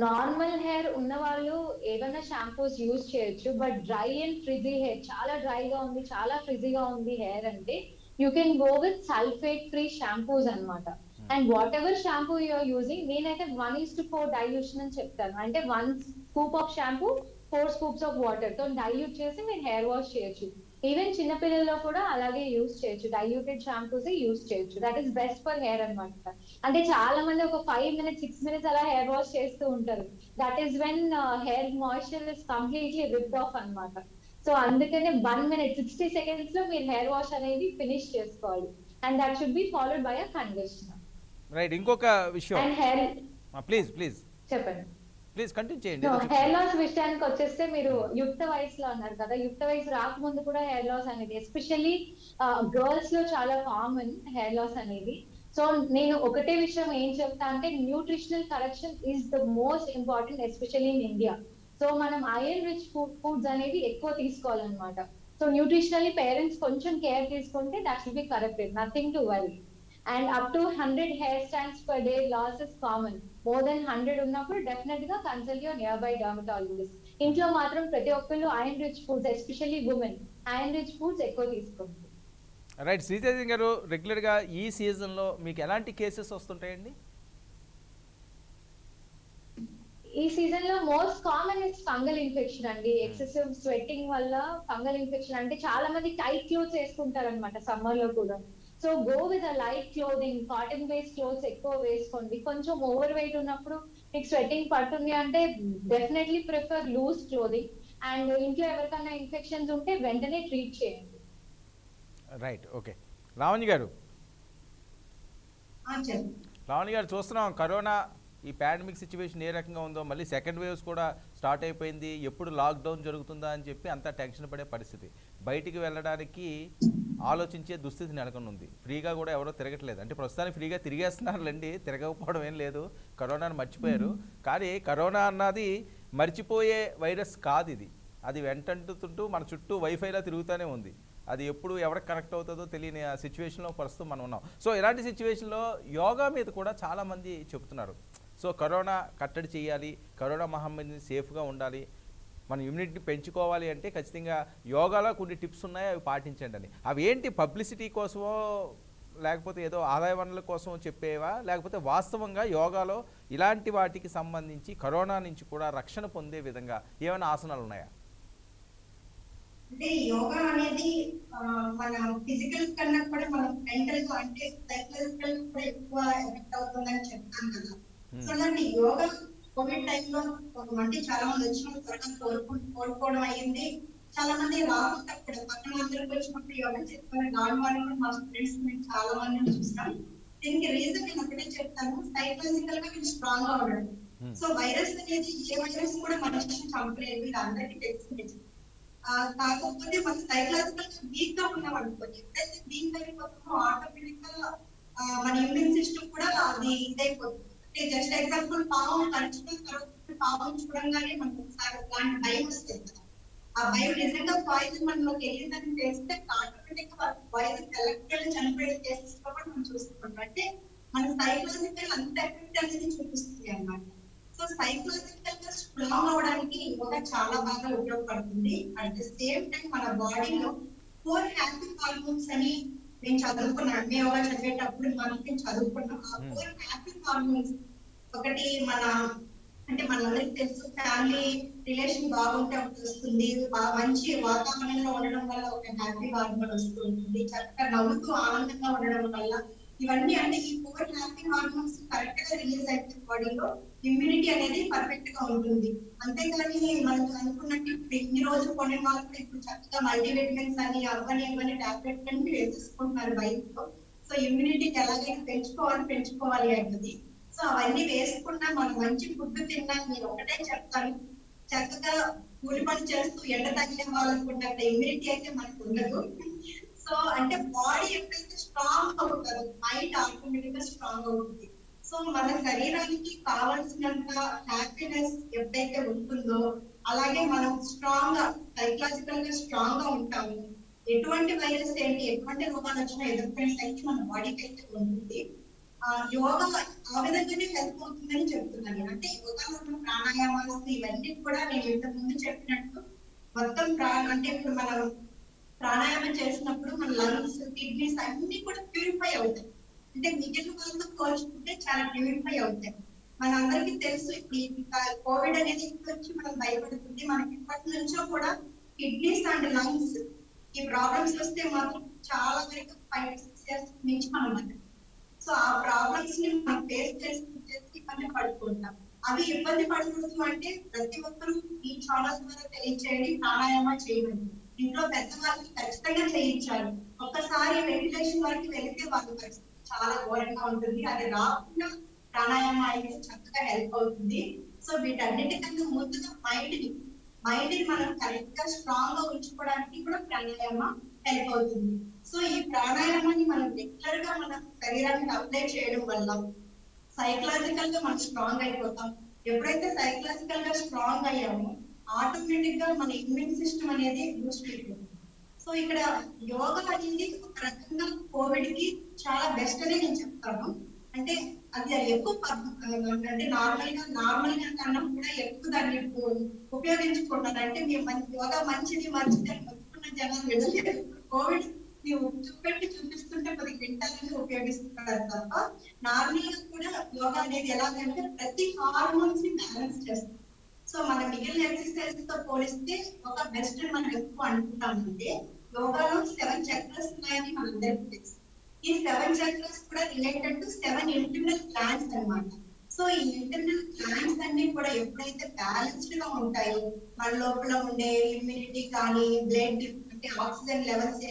నార్మల్ హెయిర్ ఉన్న వాళ్ళు ఏదైనా షాంపూస్ యూజ్ చేయొచ్చు. But dry and frizzy hair, చాలా డ్రైగా ఉంది, చాలా ఫ్రిజీగా ఉంది హెయిర్ అంటే you can go with sulphate free shampoos అన్నమాట. And whatever shampoo you are using, నేనైతే 1:4 డైల్యూషన్ అని చెప్తాను. అంటే 1 scoop of shampoo 4 scoops of water తో డైల్యూట్ చేసి మీరు హెయిర్ వాష్ చేయొచ్చు. ఈవెన్ చిన్నపిల్లల్లో కూడా అలాగే యూజ్ చేయొచ్చు, డైల్యూటెడ్ షాంపూస్ యూజ్ చేయొచ్చు. That is best for hair అన్నమాట. అంటే చాలా మంది ఒక 5 minutes 6 minutes అలా హెయిర్ వాష్ చేస్తూ ఉంటారు. That is when hair moisture is completely ripped of అన్నమాట. సో అందుకనే 1 minute 60 seconds లో మీరు హెయిర్ వాష్ అనేది ఫినిష్ చేసుకోవాలి. And that should be followed by a conditioner. Right. ఇంకొక విషయం, అండ్ హెయిర్ ప్లీజ్ చెప్పండి. ప్లీజ్ కంటిన్యూ చేయండి. హెయిర్ లాస్ విషయానికి వచ్చేస్తే మీరు యుక్త వయసులో అన్నారు కదా, యుక్త వయసు రాకముందు కూడా హెయిర్ లాస్ అనేది ఎస్పెషల్లీ గర్ల్స్ లో చాలా కామన్ హెయిర్ లాస్ అనేది. సో నేను ఒకటే విషయం ఏం చెప్తా అంటే nutritional correction is the most important especially in India. So మనం ఐరన్ రిచ్ ఫుడ్స్ అనేవి ఎక్కువ తీసుకోవాలన్నమాట. సో న్యూట్రిషనల్లీ పేరెంట్స్ కొంచెం కేర్ తీసుకుంటే that will be corrected, nothing to worry. And up to 100 hair strands per day loss is common. More than 100 ఉన్నప్పుడు definite గా consult your near by dermatologist. ఇంట్లో మాత్రం ప్రతి ఒక్కళ్ళు iron rich foods, especially women iron rich foods ఎక్కువ తీసుకుంటారు. Right. Sriteja గారు, రెగ్యులర్గా ఈ సీజన్లో మీకు ఎలాంటి కేసెస్ వస్తుంటాయండి? ఈ సీజన్ లో most common is fungal infection అండి. ఎక్సెసివ్ స్వెట్టింగ్ వల్ల ఫంగల్ ఇన్ఫెక్షన్. అంటే చాలా మంది టైట్ క్లోత్స్ వేసుకుంటారు అనమాట సమ్మర్ లో కూడా. So go with a light clothing, cotton based clothes ఎక్కువ వేసుకోండి. కొంచెం ఓవర్ వెయిట్ ఉన్నప్పుడు మీకు స్వెట్టింగ్ పడుతుంది అంటే definitely prefer loose clothing. And ఇంట్లో ఎవరికైనా ఇన్ఫెక్షన్స్ ఉంటే వెంటనే ట్రీట్ చేయండి. Right, okay. లావణ్య గారు, లావణ్య గారు, చూస్తున్నాం కరోనా ఈ పాండమిక్ సిచ్యువేషన్ ఏ రకంగా ఉందో. మళ్ళీ సెకండ్ వేవ్స్ కూడా స్టార్ట్ అయిపోయింది. ఎప్పుడు లాక్డౌన్ జరుగుతుందా అని చెప్పి అంతా టెన్షన్ పడే పరిస్థితి. బయటికి వెళ్ళడానికి ఆలోచించే దుస్థితి నెలకొనుంది. ఫ్రీగా కూడా ఎవరో తిరగట్లేదు. అంటే ప్రస్తుతానికి ఫ్రీగా తిరిగేస్తున్నారులేండి, తిరగకపోవడం ఏం లేదు. కరోనాను మర్చిపోయారు. కానీ కరోనా అన్నది మర్చిపోయే వైరస్ కాదు. ఇది అది వెంటంటుతుంటూ మన చుట్టూ వైఫైలా తిరుగుతూనే ఉంది. అది ఎప్పుడు ఎవరికి కనెక్ట్ అవుతుందో తెలియని ఆ సిచ్యువేషన్లో ప్రస్తుతం మనం ఉన్నాం. సో ఇలాంటి సిచ్యువేషన్లో యోగా మీద కూడా చాలామంది చెప్తున్నారు. సో కరోనా కట్టడి చేయాలి, కరోనా మహమ్మారిని సేఫ్గా ఉండాలి, మన ఇమ్యూనిటీని పెంచుకోవాలి అంటే ఖచ్చితంగా యోగాలో కొన్ని టిప్స్ ఉన్నాయి, అవి పాటించండి అని. అవి ఏంటి, పబ్లిసిటీ కోసమో లేకపోతే ఏదో ఆదాయ వనరుల కోసం చెప్పేవా, లేకపోతే వాస్తవంగా యోగాలో ఇలాంటి వాటికి సంబంధించి కరోనా నుంచి కూడా రక్షణ పొందే విధంగా ఏమైనా ఆసనాలు ఉన్నాయా? అంటే యోగా అనేది మన ఫిజికల్ కన్నా కూడా మనం మెంటల్ గా అంటే సైకలాజికల్ కూడా ఎక్కువ ఎఫెక్ట్ అవుతుందని చెప్తాం కదా. సో అలాంటి యోగా కోవిడ్ టైంలో అంటే చాలా మంది వచ్చిన త్వరగా కోరుకోవడం అయ్యింది. చాలా మంది రాకుండా కూడా పక్కన అందరికి వచ్చినప్పుడు యోగా చేసుకుని రాని వాళ్ళు కూడా మా స్టూడెంట్స్ మేము చాలా మందిని చూసాం. దీనికి రీజన్ నేను ఒకటే చెప్తాను, సైకలాజికల్ గా మీరు స్ట్రాంగ్ గా ఉండడం. సో వైరస్ అనేది ఏ వైరస్ కూడా మనిషిని చంపలేదు, ఇది అందరికీ తెలిసిందే. కాకపోతే మన సైకలాజికల్ గా వీక్ గా ఉన్నాం అనుకోండి, ఎప్పుడైతే వీక్ అయిపోతామో ఆటోమేటిక్ గా మన ఇమ్యూన్ సిస్టమ్ కూడా అది ఇదైపోతుంది. అంటే జస్ట్ ఎగ్జాంపుల్ పాము కరుచుకున్న తర్వాత పాము చూడంగానే మనకు ఒకసారి అలాంటి భయం వస్తుంది కదా. ఆ భయం నిజంగా పాయిజన్ మనలోకి వెళ్ళిందని తెలిస్తే ఆటోమేటిక్ గా పాయిజన్ ఎలక్ట్రికల్ చనిపోయే కేసెస్ లో కూడా మనం చూసుకుంటాం. అంటే మన సైకలాజికల్ అంత ఎఫెక్ట్ అనేది చూపిస్తుంది అన్నమాట. సో సైకలాజికల్ గా స్ట్రాంగ్ అవడానికి యోగా చాలా బాగా ఉపయోగపడుతుంది. అట్ ద సేమ్ టైం మన బాడీలో 4 హ్యాపీ హార్మోన్స్ అని నేను చదువుకున్నాను. మేము యోగా చదివేటప్పుడు మనకి చదువుకున్నాం. ఆ 4 హ్యాపీ హార్మోన్స్ ఒకటి మన అంటే మనందరికి తెలుసు, ఫ్యామిలీ రిలేషన్ బాగుంటే ఒకటి వస్తుంది, మంచి వాతావరణంలో ఉండడం వల్ల ఒక హ్యాపీ హార్మోన్ వస్తుంది, చక్కగా నవ్వుతూ ఆనందంగా ఉండడం వల్ల. ఇవన్నీ అంటే ఈ 4 హ్యాపీ హార్మోన్స్ కరెక్ట్ గా రిలీజ్ అయితే బాడీలో ఇమ్యూనిటీ అనేది పర్ఫెక్ట్ గా ఉంటుంది. అంతేగాని మనకు అనుకున్నట్టు ఇప్పుడు ఇన్ని రోజులు కొన్ని వాళ్ళకి ఇప్పుడు చక్కగా మల్టీవిటమిన్స్ అని అవన్నీ టాబ్లెట్ అని వేసేసుకుంటున్నారు బయటలో. సో ఇమ్యూనిటీకి ఎలాగైనా పెంచుకోవాలి అన్నది. సో అవన్నీ వేసుకున్నా మనం మంచి ఫుడ్ తిన్నా నేను ఒకటే చెప్తాను, చక్కగా కూలి పని చేస్తూ ఎండ తగిలే వాళ్ళకు ఉన్నట్టు ఇమ్యూనిటీ అయితే మనకు ఉండదు. సో అంటే బాడీ ఎప్పుడైతే స్ట్రాంగ్ అవుతారో మైండ్ ఆటోమేటిక్ గా స్ట్రాంగ్ అవుతుంది. సో మన శరీరానికి కావాల్సినంత హ్యాపీనెస్ ఎప్పుడైతే ఉంటుందో అలాగే మనం స్ట్రాంగ్ గా సైకలాజికల్ గా స్ట్రాంగ్ గా ఉంటాము. ఎటువంటి వైరస్ ఏంటి, ఎటువంటి రోగాలు వచ్చినా ఎదుర్కొనే శక్తి మన బాడీకి అయితే ఉంటుంది. యోగా ఆ విధంగానే హెల్ప్ అవుతుందని చెప్తున్నాను. అంటే యోగాలో ప్రాణాయామాలు ఇవన్నీ కూడా నేను ఇంతకు ముందు చెప్పినట్టు మొత్తం అంటే ఇప్పుడు మనం ప్రాణాయామం చేసినప్పుడు మన లంగ్స్, కిడ్నీస్ అన్ని కూడా ప్యూరిఫై అవుతాయి. అంటే మిగిలిన వాళ్ళతో పోల్చుకుంటే చాలా ప్యూరిఫై అవుతాయి. మన అందరికీ తెలుసు ఇప్పుడు కోవిడ్ అనేది వచ్చి మనం భయపడుతుంది. మనకి ఇప్పటి నుంచో కూడా కిడ్నీస్ అండ్ లంగ్స్ ఈ ప్రాబ్లమ్స్ వస్తే మాత్రం చాలా వరకు 5 to 6 years నుంచి మనం సో ఆ ప్రాబ్లమ్స్ ని మనం ఫేస్ చేసి ఇబ్బంది పడుకుంటాం. అవి ఇబ్బంది పడకూడదు అంటే ప్రతి ఒక్కరూ ఈ ఛానల్ ద్వారా తెలియచేయండి, ప్రాణాయామ చేయండి. ఇంట్లో పెద్దవాళ్ళకి ఖచ్చితంగా చేయించాలి. ఒక్కసారి వెంటిలేషన్ వరకు వెళితే వాళ్ళ పరిస్థితి చాలా ఘోరంగా ఉంటుంది. అది రాకుండా ప్రాణాయామం అయితే చక్కగా హెల్ప్ అవుతుంది. సో వీటన్నిటికన్నా ముందుగా మైండ్ ని మైండ్ ని మనం కరెక్ట్ గా స్ట్రాంగ్ గా ఉంచుకోవడానికి కూడా ప్రాణాయామ హెల్ప్ అవుతుంది. సో ఈ ప్రాణాయామాన్ని మనం రెగ్యులర్ గా మన శరీరానికి అప్లై చేయడం వల్ల సైకలాజికల్ గా మనం స్ట్రాంగ్ అయిపోతాం. ఎప్పుడైతే సైకలాజికల్ గా స్ట్రాంగ్ అయ్యామో ఆటోమేటిక్ గా మన ఇమ్యూన్ సిస్టమ్ అనేది బూస్ట్ అయిపోతుంది. సో ఇక్కడ యోగా అనేది ఒక రకంగా కోవిడ్ కి చాలా బెస్ట్ అని నేను చెప్తాను. అంటే అది ఎక్కువ అంటే నార్మల్ గా కన్నా కూడా ఎక్కువ దాన్ని ఉపయోగించుకుంటారు. అంటే మేము యోగా మంచిది మంచిది అని మొత్తుకున్న జనాలు వెళ్ళలేదు. కోవిడ్ చూపెట్టి చూపిస్తుంటే 10 గంటలను ఉపయోగిస్తున్నారు తప్ప నార్మల్ గా కూడా యోగా అనేది ఎలాగంటే ప్రతి హార్మోన్స్ ని బ్యాలెన్స్ చేస్తుంది. సో మన మిగిలిన ఎక్సర్సైజ్ తో పోలిస్తే ఒక బెస్ట్ మనం ఎక్కువ అనుకుంటామంటే యోగాలో 7 చక్రాస్ ఉన్నాయని మనందరికీ తెలుసు. ఈ 7 చక్రాస్ కూడా రిలేటెడ్ టు 7 ఇంటర్నల్ గ్లాండ్స్ అన్నమాట. సో ఈ ఇంటర్నల్ గ్లాండ్స్ అన్ని కూడా ఎప్పుడైతే బ్యాలెన్స్డ్ గా ఉంటాయో మన లోపల ఉండే ఇమ్యూనిటీ కానీ బ్లడ్ అంటే ఆక్సిజన్ లెవెల్స్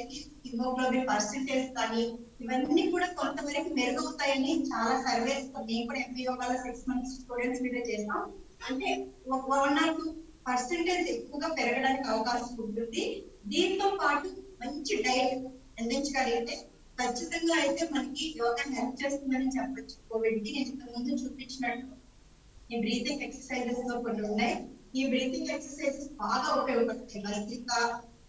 హిమోగ్లోబిన్ పర్సెంటేజ్ కానీ ఇవన్నీ కూడా కొంతవరకు మెరుగవుతాయని చాలా సర్వేస్ మేము కూడా ఎంపీ యోగాలో 6 months స్టూడెంట్స్ మీద చేసాం. అంటే 1 or 2% ఎక్కువగా పెరగడానికి అవకాశం ఉంటుంది. దీంతో పాటు మంచి డైట్ అందించగలిగితే ఖచ్చితంగా అయితే మనకి యోగా హెల్ప్ చేస్తుందని చెప్పొచ్చు. కోవిడ్ కి నేను ఇంతకు ముందు చూపించినట్టు ఈ బ్రీతింగ్ ఎక్సర్సైజెస్ లో కొన్ని ఉన్నాయి. ఈ బ్రీతింగ్ ఎక్సర్సైజెస్ బాగా ఉపయోగపడతాయి. భస్త్రిక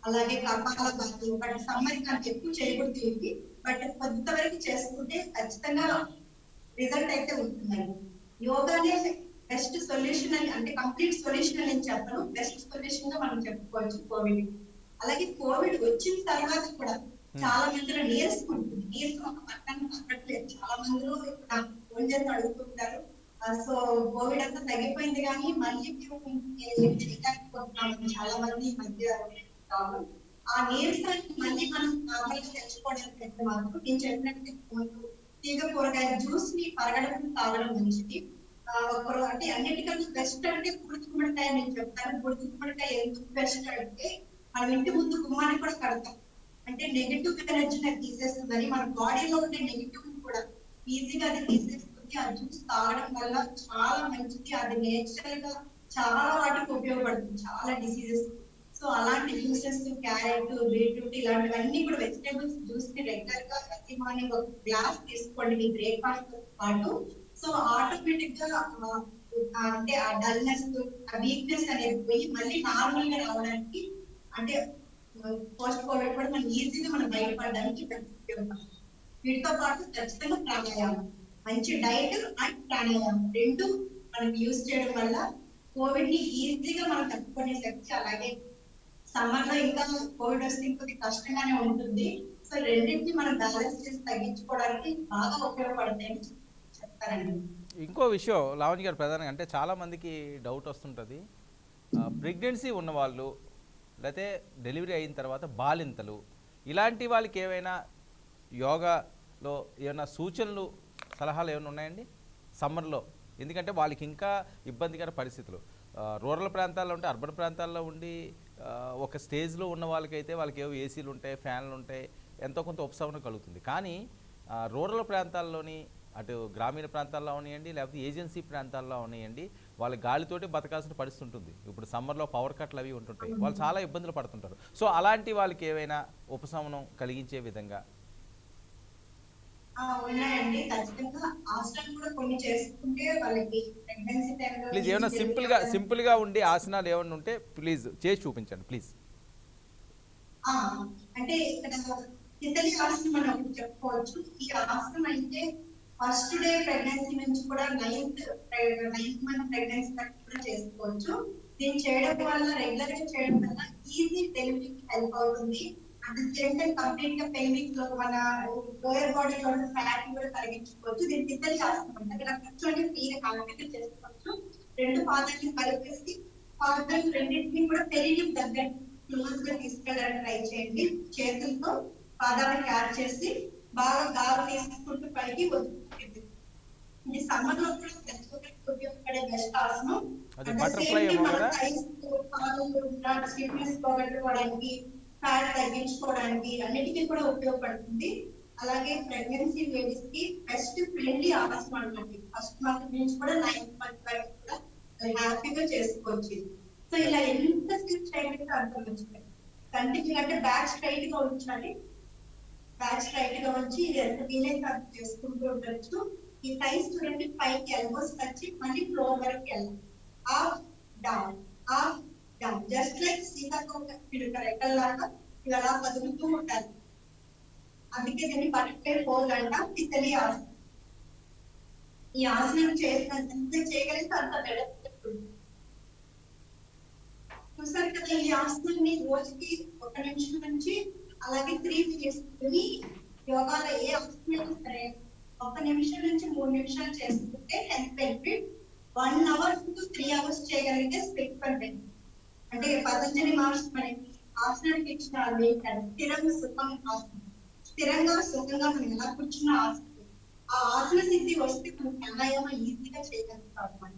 అలాగే కపాలభాతి, బట్ సమ్మర్ కంటే ఎక్కువ చేయకూడదు ఇవి, బట్ కొంతవరకు చేసుకుంటే ఖచ్చితంగా రిజల్ట్ అయితే ఉంటుందండి. యోగానే బెస్ట్ సొల్యూషన్ అని అంటే కంప్లీట్ సొల్యూషన్ అని చెప్పను, బెస్ట్ సొల్యూషన్ గా మనం చెప్పుకోవచ్చు కోవిడ్. అలాగే కోవిడ్ వచ్చిన తర్వాత కూడా చాలా మందిలో నీరసం ఉంటుంది. నీరసం ఒక పక్కన పక్కట్లేదు. చాలా మందిలో నాకు ఫోన్ చేసి అడుగుతుంటారు, సో కోవిడ్ అంతా తగ్గిపోయింది కానీ మళ్ళీ చేయలేకపోతున్నాము చాలా మంది ఈ మధ్య ప్రాబ్లం. ఆ నీరసాన్ని మళ్ళీ మనం నార్మల్ గా తెచ్చుకోవడానికి అయితే మాత్రం నేను చెప్పినట్టు తీగ కూరగాయల జ్యూస్ ని పరగడం తాగడం మంచిది. అంటే అన్నిటికన్నా బెస్ట్ అంటే బుడిద గుమ్మడికాయ నేను చెప్తాను. బుడిద గుమ్మడికాయ ఎందుకు బెస్ట్ అంటే మనం ఇంటి ముందు గుమ్మాన్ని కూడా కడతాం. అంటే నెగిటివ్ ఎనర్జీని తీసేస్తుందని మన బాడీలో ఉండే నెగిటివ్ కూడా ఈజీగా అది తీసేస్తుంది. ఆ జ్యూస్ తాగడం వల్ల చాలా మంచిది. అది నేచురల్ గా చాలా వాటికి ఉపయోగపడుతుంది, చాలా డిసీజెస్. సో అలాంటి జ్యూసెస్ క్యారెట్, బీట్రూట్ ఇలాంటివన్నీ కూడా వెజిటేబుల్స్ జ్యూస్ ని రెగ్యులర్ గా ప్రతి మార్నింగ్ ఒక గ్లాస్ తీసుకోండి మీ బ్రేక్ఫాస్ట్ తో పాటు. సో ఆటోమేటిక్ గా అంటే ఆ డల్నెస్ ఆ వీక్నెస్ అనేది పోయి మళ్ళీ నార్మల్ గా రావడానికి అంటే పోస్ట్ కోవిడ్ కూడా మనం ఈజీగా మనం బయటపడడానికి ఉపయోగపడుతుంది. వీటితో పాటు ఖచ్చితంగా ప్రాణాయామం, మంచి డైట్ అండ్ ప్రాణాయామం రెండు మనం యూజ్ చేయడం వల్ల కోవిడ్ ని ఈజీగా మనం తట్టుకునే శక్తి. అలాగే సమ్మర్ లో ఇంకా కోవిడ్ వస్తే ఇంకొద్ది కష్టంగానే ఉంటుంది. సో రెండింటిని మనం బ్యాలెన్స్ చేసి తగ్గించుకోవడానికి బాగా ఉపయోగపడతాయని చెప్తారండి. ఇంకో విషయం లావణ్య గారు ప్రధానంగా అంటే చాలామందికి డౌట్ వస్తుంటుంది, ప్రెగ్నెన్సీ ఉన్నవాళ్ళు లేకపోతే డెలివరీ అయిన తర్వాత బాలింతలు ఇలాంటి వాళ్ళకి ఏమైనా యోగాలో ఏమైనా సూచనలు సలహాలు ఏమైనా ఉన్నాయండి సమ్మర్లో? ఎందుకంటే వాళ్ళకి ఇంకా ఇబ్బందికర పరిస్థితులు, రూరల్ ప్రాంతాల్లో ఉంటే అర్బన్ ప్రాంతాల్లో ఉండి ఒక స్టేజ్లో ఉన్న వాళ్ళకైతే వాళ్ళకి ఏవో ఏసీలు ఉంటాయి, ఫ్యాన్లు ఉంటాయి, ఎంతో కొంత ఉపశమనం కలుగుతుంది. కానీ రూరల్ ప్రాంతాల్లోని అటు గ్రామీణ ప్రాంతాల్లో ఉన్నాయండి లేకపోతే ఏజెన్సీ ప్రాంతాల్లో ఉన్నాయండి, వాళ్ళ గాలితోటి బతకాల్సిన పరిస్థితి ఉంటుంది. ఇప్పుడు సమ్మర్లో పవర్ కట్లు అవి ఉంటుంటాయి, వాళ్ళు చాలా ఇబ్బందులు పడుతుంటారు. సో అలాంటి వాళ్ళకి ఏవైనా ఉపశమనం కలిగించే విధంగా ఉన్నాయండి. ఖచ్చితంగా ఆసనాలు కూడా కొన్ని చేసుకుంటే వాళ్ళకి ప్రెగ్నెన్సీ టైంలో ప్లీజ్ ఏమైనా సింపుల్గా ఉండి ఆసనాలు ఏమైనా ఉంటే ప్లీజ్ చేసి చూపించండి ప్లీజ్. అంటే ఇక్కడ తితలి ఆసనం అని ఒకటి చెప్పుకోవచ్చు. ఈ ఆసనం అయితే ఫస్ట్ డే ప్రెగ్నెన్సీ నుంచి కూడా 9th మంత్ ప్రెగ్నెన్సీ వరకు కూడా చేసుకోవచ్చు. దీన్ని చేయడం వల్ల రెగ్యులర్ గా చేయడం వల్ల ఈజీ డెలివరీకి హెల్ప్ అవుతుంది. At the same time complete గా పెల్విక్ లో మన లోయర్ బాడీలో ఫ్యాట్ కూడా తగ్గించుకోవచ్చు. దీన్ని తితలి ఆసనం అంటే ఇక్కడ కూర్చొని ఫ్రీగా హ్యాపీగా చేసుకోవచ్చు. రెండు పాదాలను కలిపేసి పాదాలు రెండింటిని కూడా పెరిగిన దగ్గర క్లోజ్ గా తీసుకెళ్ళడానికి ట్రై చేయండి. చేతులతో పాదాలను క్యాచ్ చేసి బాగా గాలి తీసుకుంటూ పైకి వదులుతుంది. ఇది సమ్మర్ లో కూడా ఉపయోగపడే బెస్ట్ ఆసనం. స్టిఫ్నెస్ పోగొట్టుకోవడానికి, ఫ్యాట్ తగ్గించుకోవడానికి అన్నిటికీ కూడా ఉపయోగపడుతుంది. అలాగే ప్రెగ్నెన్సీ లేడీస్ కి బెస్ట్ ఫ్రెండ్లీ ఆసనం అన్నమాట. ఫస్ట్ మంత్ నుంచి కూడా 9th మంత్ వరకు కూడా హ్యాపీగా చేసుకోవచ్చు. సో ఇలా ఎంత స్కిప్ చేయగలిగితే అంత మంచిది. కంటిన్యూ అంటే బ్యాక్ స్ట్రైట్ గా ఉంచాలి. బ్యాక్ స్ట్రైట్ గా ఉంచి ఇది ఎంత వీలైతే అంత చేసుకుంటూ ఉండొచ్చు. ఈ థైస్ చూడండి పైకి ఎల్బోస్ వచ్చి మళ్ళీ ఫ్లోర్ వరకు వెళ్ళాలి. Up down up down just like సీతాకోక పిడుక రెక్కల్లాగా ఇవి అలా కదులుతూ ఉంటారు. అందుకే దీన్ని బటర్ఫ్లై పోజ్ అంటాం. తితలి ఆసనం. ఈ ఆసనం చేసినంత ఎంత చేయగలిగితే అంత బెటర్. చూసారు కదా, ఈ ఆసనాన్ని రోజుకి 1 నిమిషం నుంచి అలాగే 3 మినిట్స్ యోగాలో ఏ ఆసనం సరే 1 నిమిషం నుంచి 3 నిమిషాలు చేసుకుంటే health benefit. 1 hour to 3 hours చేయగలిగితే స్పిరిచువల్ బెనిఫిట్. అంటే పతంజలి మహర్షి మనకి ఆసనానికి ఇచ్చిన స్థిరం సుఖం ఆసనం. స్థిరంగా సుఖంగా మనం ఎలా కూర్చున్న ఆసనం, ఆ ఆసన సిద్ధి వస్తే మనం ప్రాణాయామం ఈజీగా చేయగలుగుతాం అనమాట.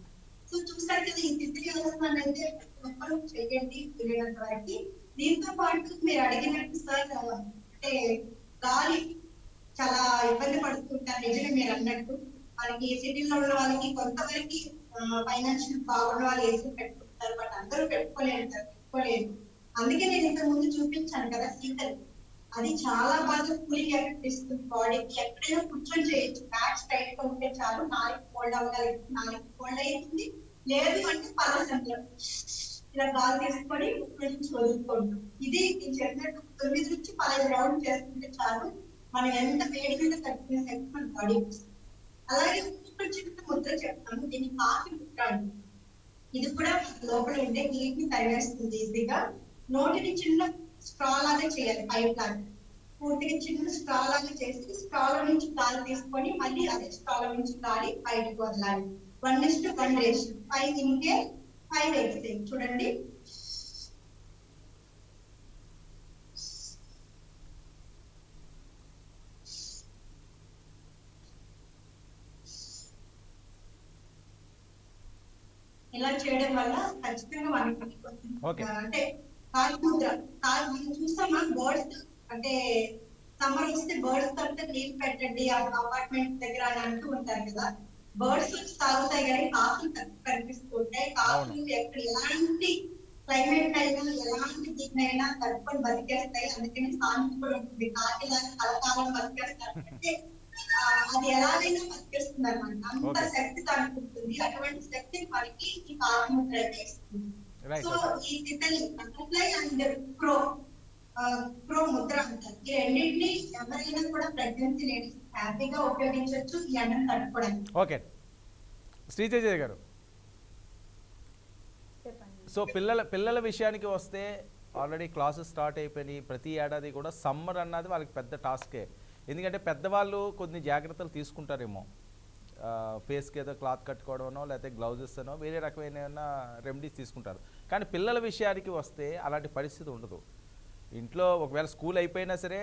సో చూసారు కదా, ఈ తిథి ఆసనాన్ని అయితే ఒక్కరు చేయండి వీలైనంత వరకు. దీంతో పాటు మీరు అడిగినట్టు సార్ అంటే గాలి చాలా ఇబ్బంది పడుతుంటారు. నిజమే మీరు అన్నట్టు, మనకి సిటీలో ఉన్న వాళ్ళకి కొంతవరకు ఫైనాన్షియల్ బాగున్న వాళ్ళు ఏసీ పెట్టుకుంటారు, బట్ అందరూ పెట్టుకోలేదు. అందుకే నేను ఇంతకు ముందు చూపించాను కదా శీతల్, అది చాలా బాగా కూలింగ్ ఎఫెక్ట్ ఇస్తుంది బాడీకి. ఎక్కడైనా కూర్చొని చేయొచ్చు. బ్యాక్ స్ట్రైట్ గా ఉంటే చాలు, నాలుగు ఫోల్డ్ అవ్వగలిగింది, నాలుగు ఫోల్డ్ అవుతుంది. లేదు అంటే పలసంలో ఇలా గాలి తీసుకొని నుంచి వదులుకోండి. ఇది నేను చెప్పినట్టు 9 నుంచి 10 రౌండ్ చేసుకుంటే చాలు, మనం ఎంత వేడి మీద తగ్గిన శక్తి మన బాడీ. అలాగే చిన్న ముద్ర చెప్తాను, దీన్ని కాకి ముద్ర అండి. ఇది కూడా లోపల ఉండే నీటిని తరివేస్తుంది ఈజీగా. నోటిని చిన్న స్ట్రా లాగా చేయాలి, పైప్ లాగా పూర్తిగా చిన్న స్ట్రా లాగా చేసి స్ట్రాల నుంచి గాలి తీసుకొని మళ్ళీ అదే స్ట్రాల నుంచి గాలి బయటకు వదలాలి. 1:1 రేషియో. 5 inhale 5 exhale. చూడండి, ఇలా చేయడం వల్ల ఖచ్చితంగా మనకి అంటే కాలు ముద్ర. మనం చూస్తామా బర్డ్స్, అంటే సమ్మర్ వస్తే బర్డ్స్ అంతా నీళ్ళు పెట్టండి అపార్ట్మెంట్ దగ్గర అని అంటూ ఉంటారు కదా. బర్డ్స్ వచ్చి తాగుతాయి కానీ కాకులు తక్కువ కనిపిస్తూ ఉంటాయి. కాకులు ఎక్కడ ఎలాంటి క్లైమేట్ అయినా ఎలాంటి దీన్నైనా తట్టుకొని బతికేస్తాయి. అందుకని సామెత కూడా ఉంటుంది, కాకిలాగా కలకాలం బతికేస్తారు అంటే అది ఎలాగైనా బతికేస్తుంది అనమాట. అంత శక్తి దానికి ఉంటుంది. అటువంటి శక్తి మనకి ఈ కాకి ముద్ర అయితే ఇస్తుంది. సో ఈ తితలి బటర్ఫ్లై అండ్ క్రో ముద్ర అంటారు. ఈ రెండింటిని ఎవరైనా కూడా ప్రెగ్నెన్సీ లేడీస్ హ్యాపీగా ఉపయోగించవచ్చు ఈ ఎండను తట్టుకోవడానికి. ఓకే శ్రీతేజ గారు, సో పిల్లల విషయానికి వస్తే ఆల్రెడీ క్లాసెస్ స్టార్ట్ అయిపోయినాయి. ప్రతి ఏడాది కూడా సమ్మర్ అన్నది వాళ్ళకి పెద్ద టాస్కే. ఎందుకంటే పెద్దవాళ్ళు కొన్ని జాగ్రత్తలు తీసుకుంటారేమో, ఫేస్కి ఏదో క్లాత్ కట్టుకోవడమనో లేకపోతే గ్లౌజెస్ అనో వేరే రకమైన రెమెడీస్ తీసుకుంటారు. కానీ పిల్లల విషయానికి వస్తే అలాంటి పరిస్థితి ఉండదు. ఇంట్లో ఒకవేళ స్కూల్ అయిపోయినా సరే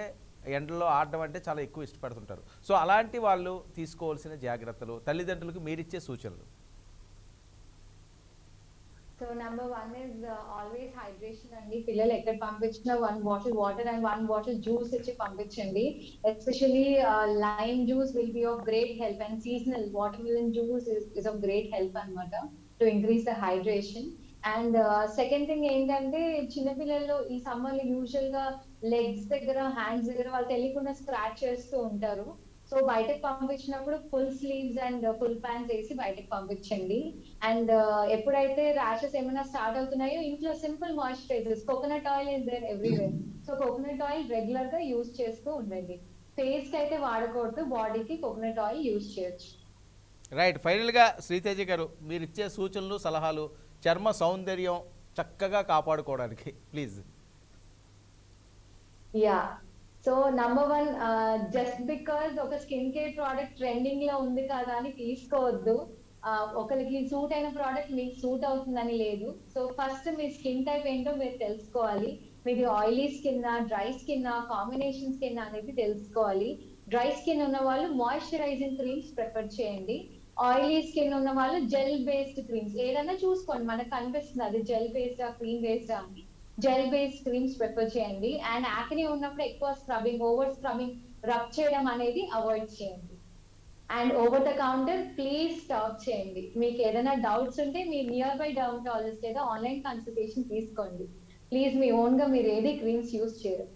ఎండలో ఆడడం అంటే చాలా ఎక్కువ ఇష్టపడుతుంటారు. సో అలాంటి వాళ్ళు తీసుకోవాల్సిన జాగ్రత్తలు, తల్లిదండ్రులకు మీరిచ్చే సూచనలు. So number 1 is always hydration అండి. పిల్లలు ఎక్కడ పంపించినా 1 bottle water and 1 bottle juice ఇచ్చి పంపించండి. Especially lime juice will be of great help, and seasonal watermelon juice is of great help అన్నమాట to increase the hydration. And second thing ఏంటంటే చిన్నపిల్లలు ఈ సమ్మర్ లో యూజువల్ గా లెగ్స్ దగ్గర hands దగ్గర వాళ్ళు తెలియకుండా స్క్రాచ్ చేస్తూ ఉంటారు. సో బయటకు పంపించినప్పుడు full sleeves and full pants వేసి బయటకు పంపించండి. అండ్ ఎప్పుడైతే ర్యాషెస్ ఏమైనా స్టార్ట్ అవుతున్నాయో ఇంట్లో simple moisturisers, coconut oil is there everywhere. So coconut oil regular గా యూజ్ చేస్తూ ఉండండి. ఫేస్ కి అయితే వాడకూడదు, బాడీకి కోకోనట్ ఆయిల్ యూజ్ చేయొచ్చు. రైట్. ఫైనల్గా శ్రీతేజ గారు, మీరు ఇచ్చే సూచనలు సలహాలు చర్మ సౌందర్యం చక్కగా కాపాడుకోవడానికి please. Yeah, so number 1, just because ఒక స్కిన్ కేర్ ప్రోడక్ట్ ట్రెండింగ్ లో ఉంది కదా అని తీసుకోవద్దు. ఒకరికి సూట్ అయిన ప్రోడక్ట్ మీకు సూట్ అవుతుందని లేదు. సో ఫస్ట్ మీ స్కిన్ టైప్ ఏంటో మీరు తెలుసుకోవాలి. మీది oily skin, dry skin, combination skin అనేది తెలుసుకోవాలి. డ్రై స్కిన్ ఉన్న వాళ్ళు మాయిశ్చరైజింగ్ క్రీమ్స్ ప్రిఫర్ చేయండి. ఆయిలీ స్కిన్ ఉన్న వాళ్ళు జెల్ బేస్డ్ క్రీమ్స్ ఏదైనా చూసుకోండి, మనకు కనిపిస్తుంది అది జెల్ బేస్డ్ క్రీమ్ బేస్డ్ అని. జెల్ బేస్డ్ క్రీమ్స్ ప్రిఫర్ చేయండి. అండ్ యాక్నే ఉన్నప్పుడు ఎక్కువ స్క్రబ్బింగ్, ఓవర్ స్క్రబ్బింగ్, రబ్ చేయడం అనేది అవాయిడ్ చేయండి. And over the counter please stop చేయండి. మీకు ఏదైనా డౌట్స్ ఉంటే మీ నియర్ బై డర్మటాలజిస్ట్ లేదా ఆన్లైన్ కన్సల్టేషన్ తీసుకోండి. ప్లీజ్ మీ ఓన్గా మీరు ఏది క్రీమ్స్ యూజ్ చేయరు.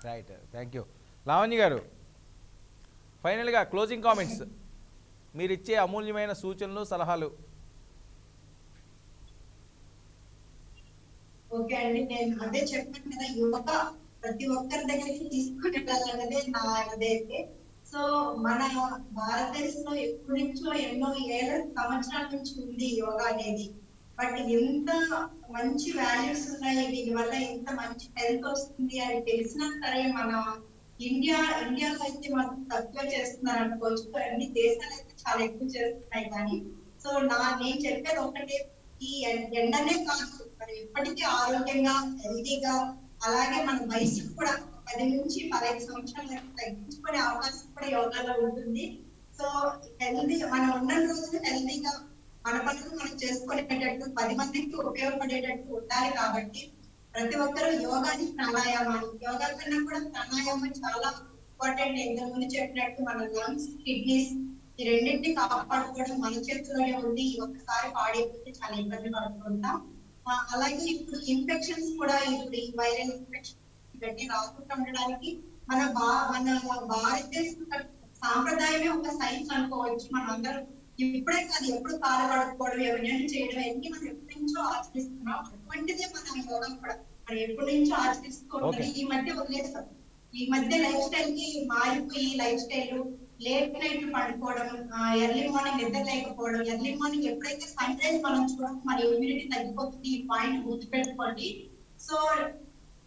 Right, thank you. Lavanya garu, ఫైనల్గా క్లోజింగ్ కామెంట్స్, మీరు ఇచ్చే అమూల్యమైన సూచనలు, సలహాలు. ఓకే అండి, నేను అదే చెప్పాను కదా, యువత ప్రతి ఒక్కరి దగ్గరికి తీసుకుని వెళ్ళాలన్నదే నా అదైతే. సో మన భారతదేశంలో ఎప్పటి నుంచో ఎన్నో ఏళ్ళ సంవత్సరాల నుంచి ఉంది యోగా అనేది. బట్ ఎంత మంచి వాల్యూస్ ఉన్నాయి, దీని వల్ల ఎంత మంచి హెల్త్ వస్తుంది అని తెలిసినా సరే మన ఇండియాలో అయితే మనం తక్కువ చేస్తున్నారు అనుకోవచ్చు. అన్ని దేశాలు అయితే చాలా ఎక్కువ చేస్తున్నాయి. కానీ సో నేను చెప్పేది ఒకటే, ఈ ఎండనే కాదు, మరి ఎప్పటికీ ఆరోగ్యంగా హెల్తీగా, అలాగే మన వయసు కూడా 10 నుంచి 15 సంవత్సరాల వరకు తగ్గించుకునే అవకాశం కూడా యోగాలో ఉంటుంది. సో హెల్తీ మనం ఉన్న రోజులు హెల్తీగా మన పనులు మనం చేసుకునేటట్టు 10 మందికి ఉపయోగపడేటట్టు ఉండాలి. కాబట్టి ప్రతి ఒక్కరూ యోగాని, ప్రాణాయామాన్ని, యోగా కన్నా కూడా ప్రాణాయామం చాలా ఇంపార్టెంట్. ఇంతకు ముందు చెప్పినట్టు మన లంగ్స్, కిడ్నీస్ ఈ రెండింటిని కాపాడుకోవడం మన చేతిలోనే ఉంది. ఒక్కసారి పాడైపోతే చాలా ఇబ్బంది పడుతుంటాం. అలాగే ఇప్పుడు ఇన్ఫెక్షన్స్ కూడా, ఇప్పుడు ఈ వైరల్ ఇన్ఫెక్షన్ ఇవన్నీ రాకుండా ఉండడానికి మన భారతదేశం సాంప్రదాయమే ఒక సైన్స్ అనుకోవచ్చు. మనం అందరం ఇప్పుడే కాదు, ఎప్పుడు కాలు కడుక్కోవడం, ఎవరిని చేయడం అన్ని మనం ఎప్పటి నుంచో ఆచరిస్తున్నాం. అటువంటిదే మన యోగా కూడా మనం ఎప్పటి నుంచో ఆచరిస్తూ ఉంటుంది. ఈ మధ్య వదిలేస్తాం. ఈ మధ్య లైఫ్ స్టైల్ కి మారిపోయి, లైఫ్ స్టైల్ లేట్ నైట్ పడుకోవడం, ఎర్లీ మార్నింగ్ నిద్ర లేకపోవడం, ఎర్లీ మార్నింగ్ ఎప్పుడైతే సన్ రైజ్ మనం చూడడం మన ఇమ్యూనిటీ తగ్గిపోతుంది. ఈ పాయింట్ గుర్తుపెట్టుకోండి. సో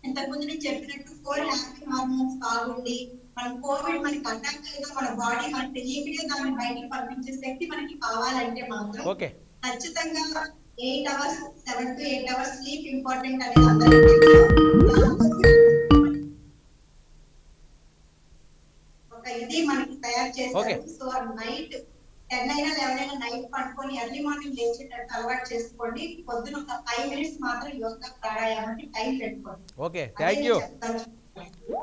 ఇంతకుముందు నేను చెప్పినట్టు 4 హ్యాపీ హార్మోన్స్ బాగుండి, మన కోవిడ్ మనకి అటాక్ అయినా మన బాడీ మనకి తెలియకనే దాన్ని బయటికి పంపించే శక్తి మనకి కావాలంటే మాత్రం ఖచ్చితంగా 8 hours 7 to 8 hours sleep important అనేది అందరికీ ఒక ఇది మనకి తయారు చేస్తారు. సో నైట్ 10 అయినా 11 అయినా నైట్ పడుకొని ఎర్లీ మార్నింగ్ లేచేటట్టు అలవాటు చేసుకోండి. పొద్దున ఒక 5 minutes మాత్రం యోగా ప్రాణాయామానికి టైం పెట్టుకోండి. Okay, thank you.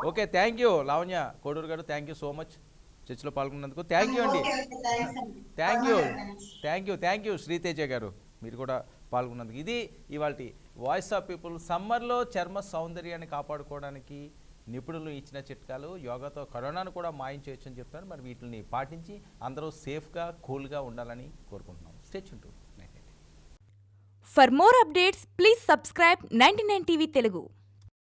Okay, thank you Lavanya Koduru గారు, థ్యాంక్ యూ సో మచ్ చర్చలో పాల్గొన్నందుకు. థ్యాంక్ యూ అండి, థ్యాంక్ యూ శ్రీతేజ గారు, మీరు కూడా పాల్గొన్నందుకు. ఇది ఇవాల్టి వాయిస్ ఆఫ్ పీపుల్. సమ్మర్లో చర్మ సౌందర్యాన్ని కాపాడుకోవడానికి నిపుణులు ఇచ్చిన చిట్కాలు, యోగాతో కరోనాను కూడా మాయం చేయొచ్చు అని చెప్తున్నారు. మరి వీటిని పాటించి అందరూ సేఫ్గా కూల్గా ఉండాలని కోరుకుంటున్నాం. Stay tune to 99. For more updates, please subscribe 99 TV Telugu.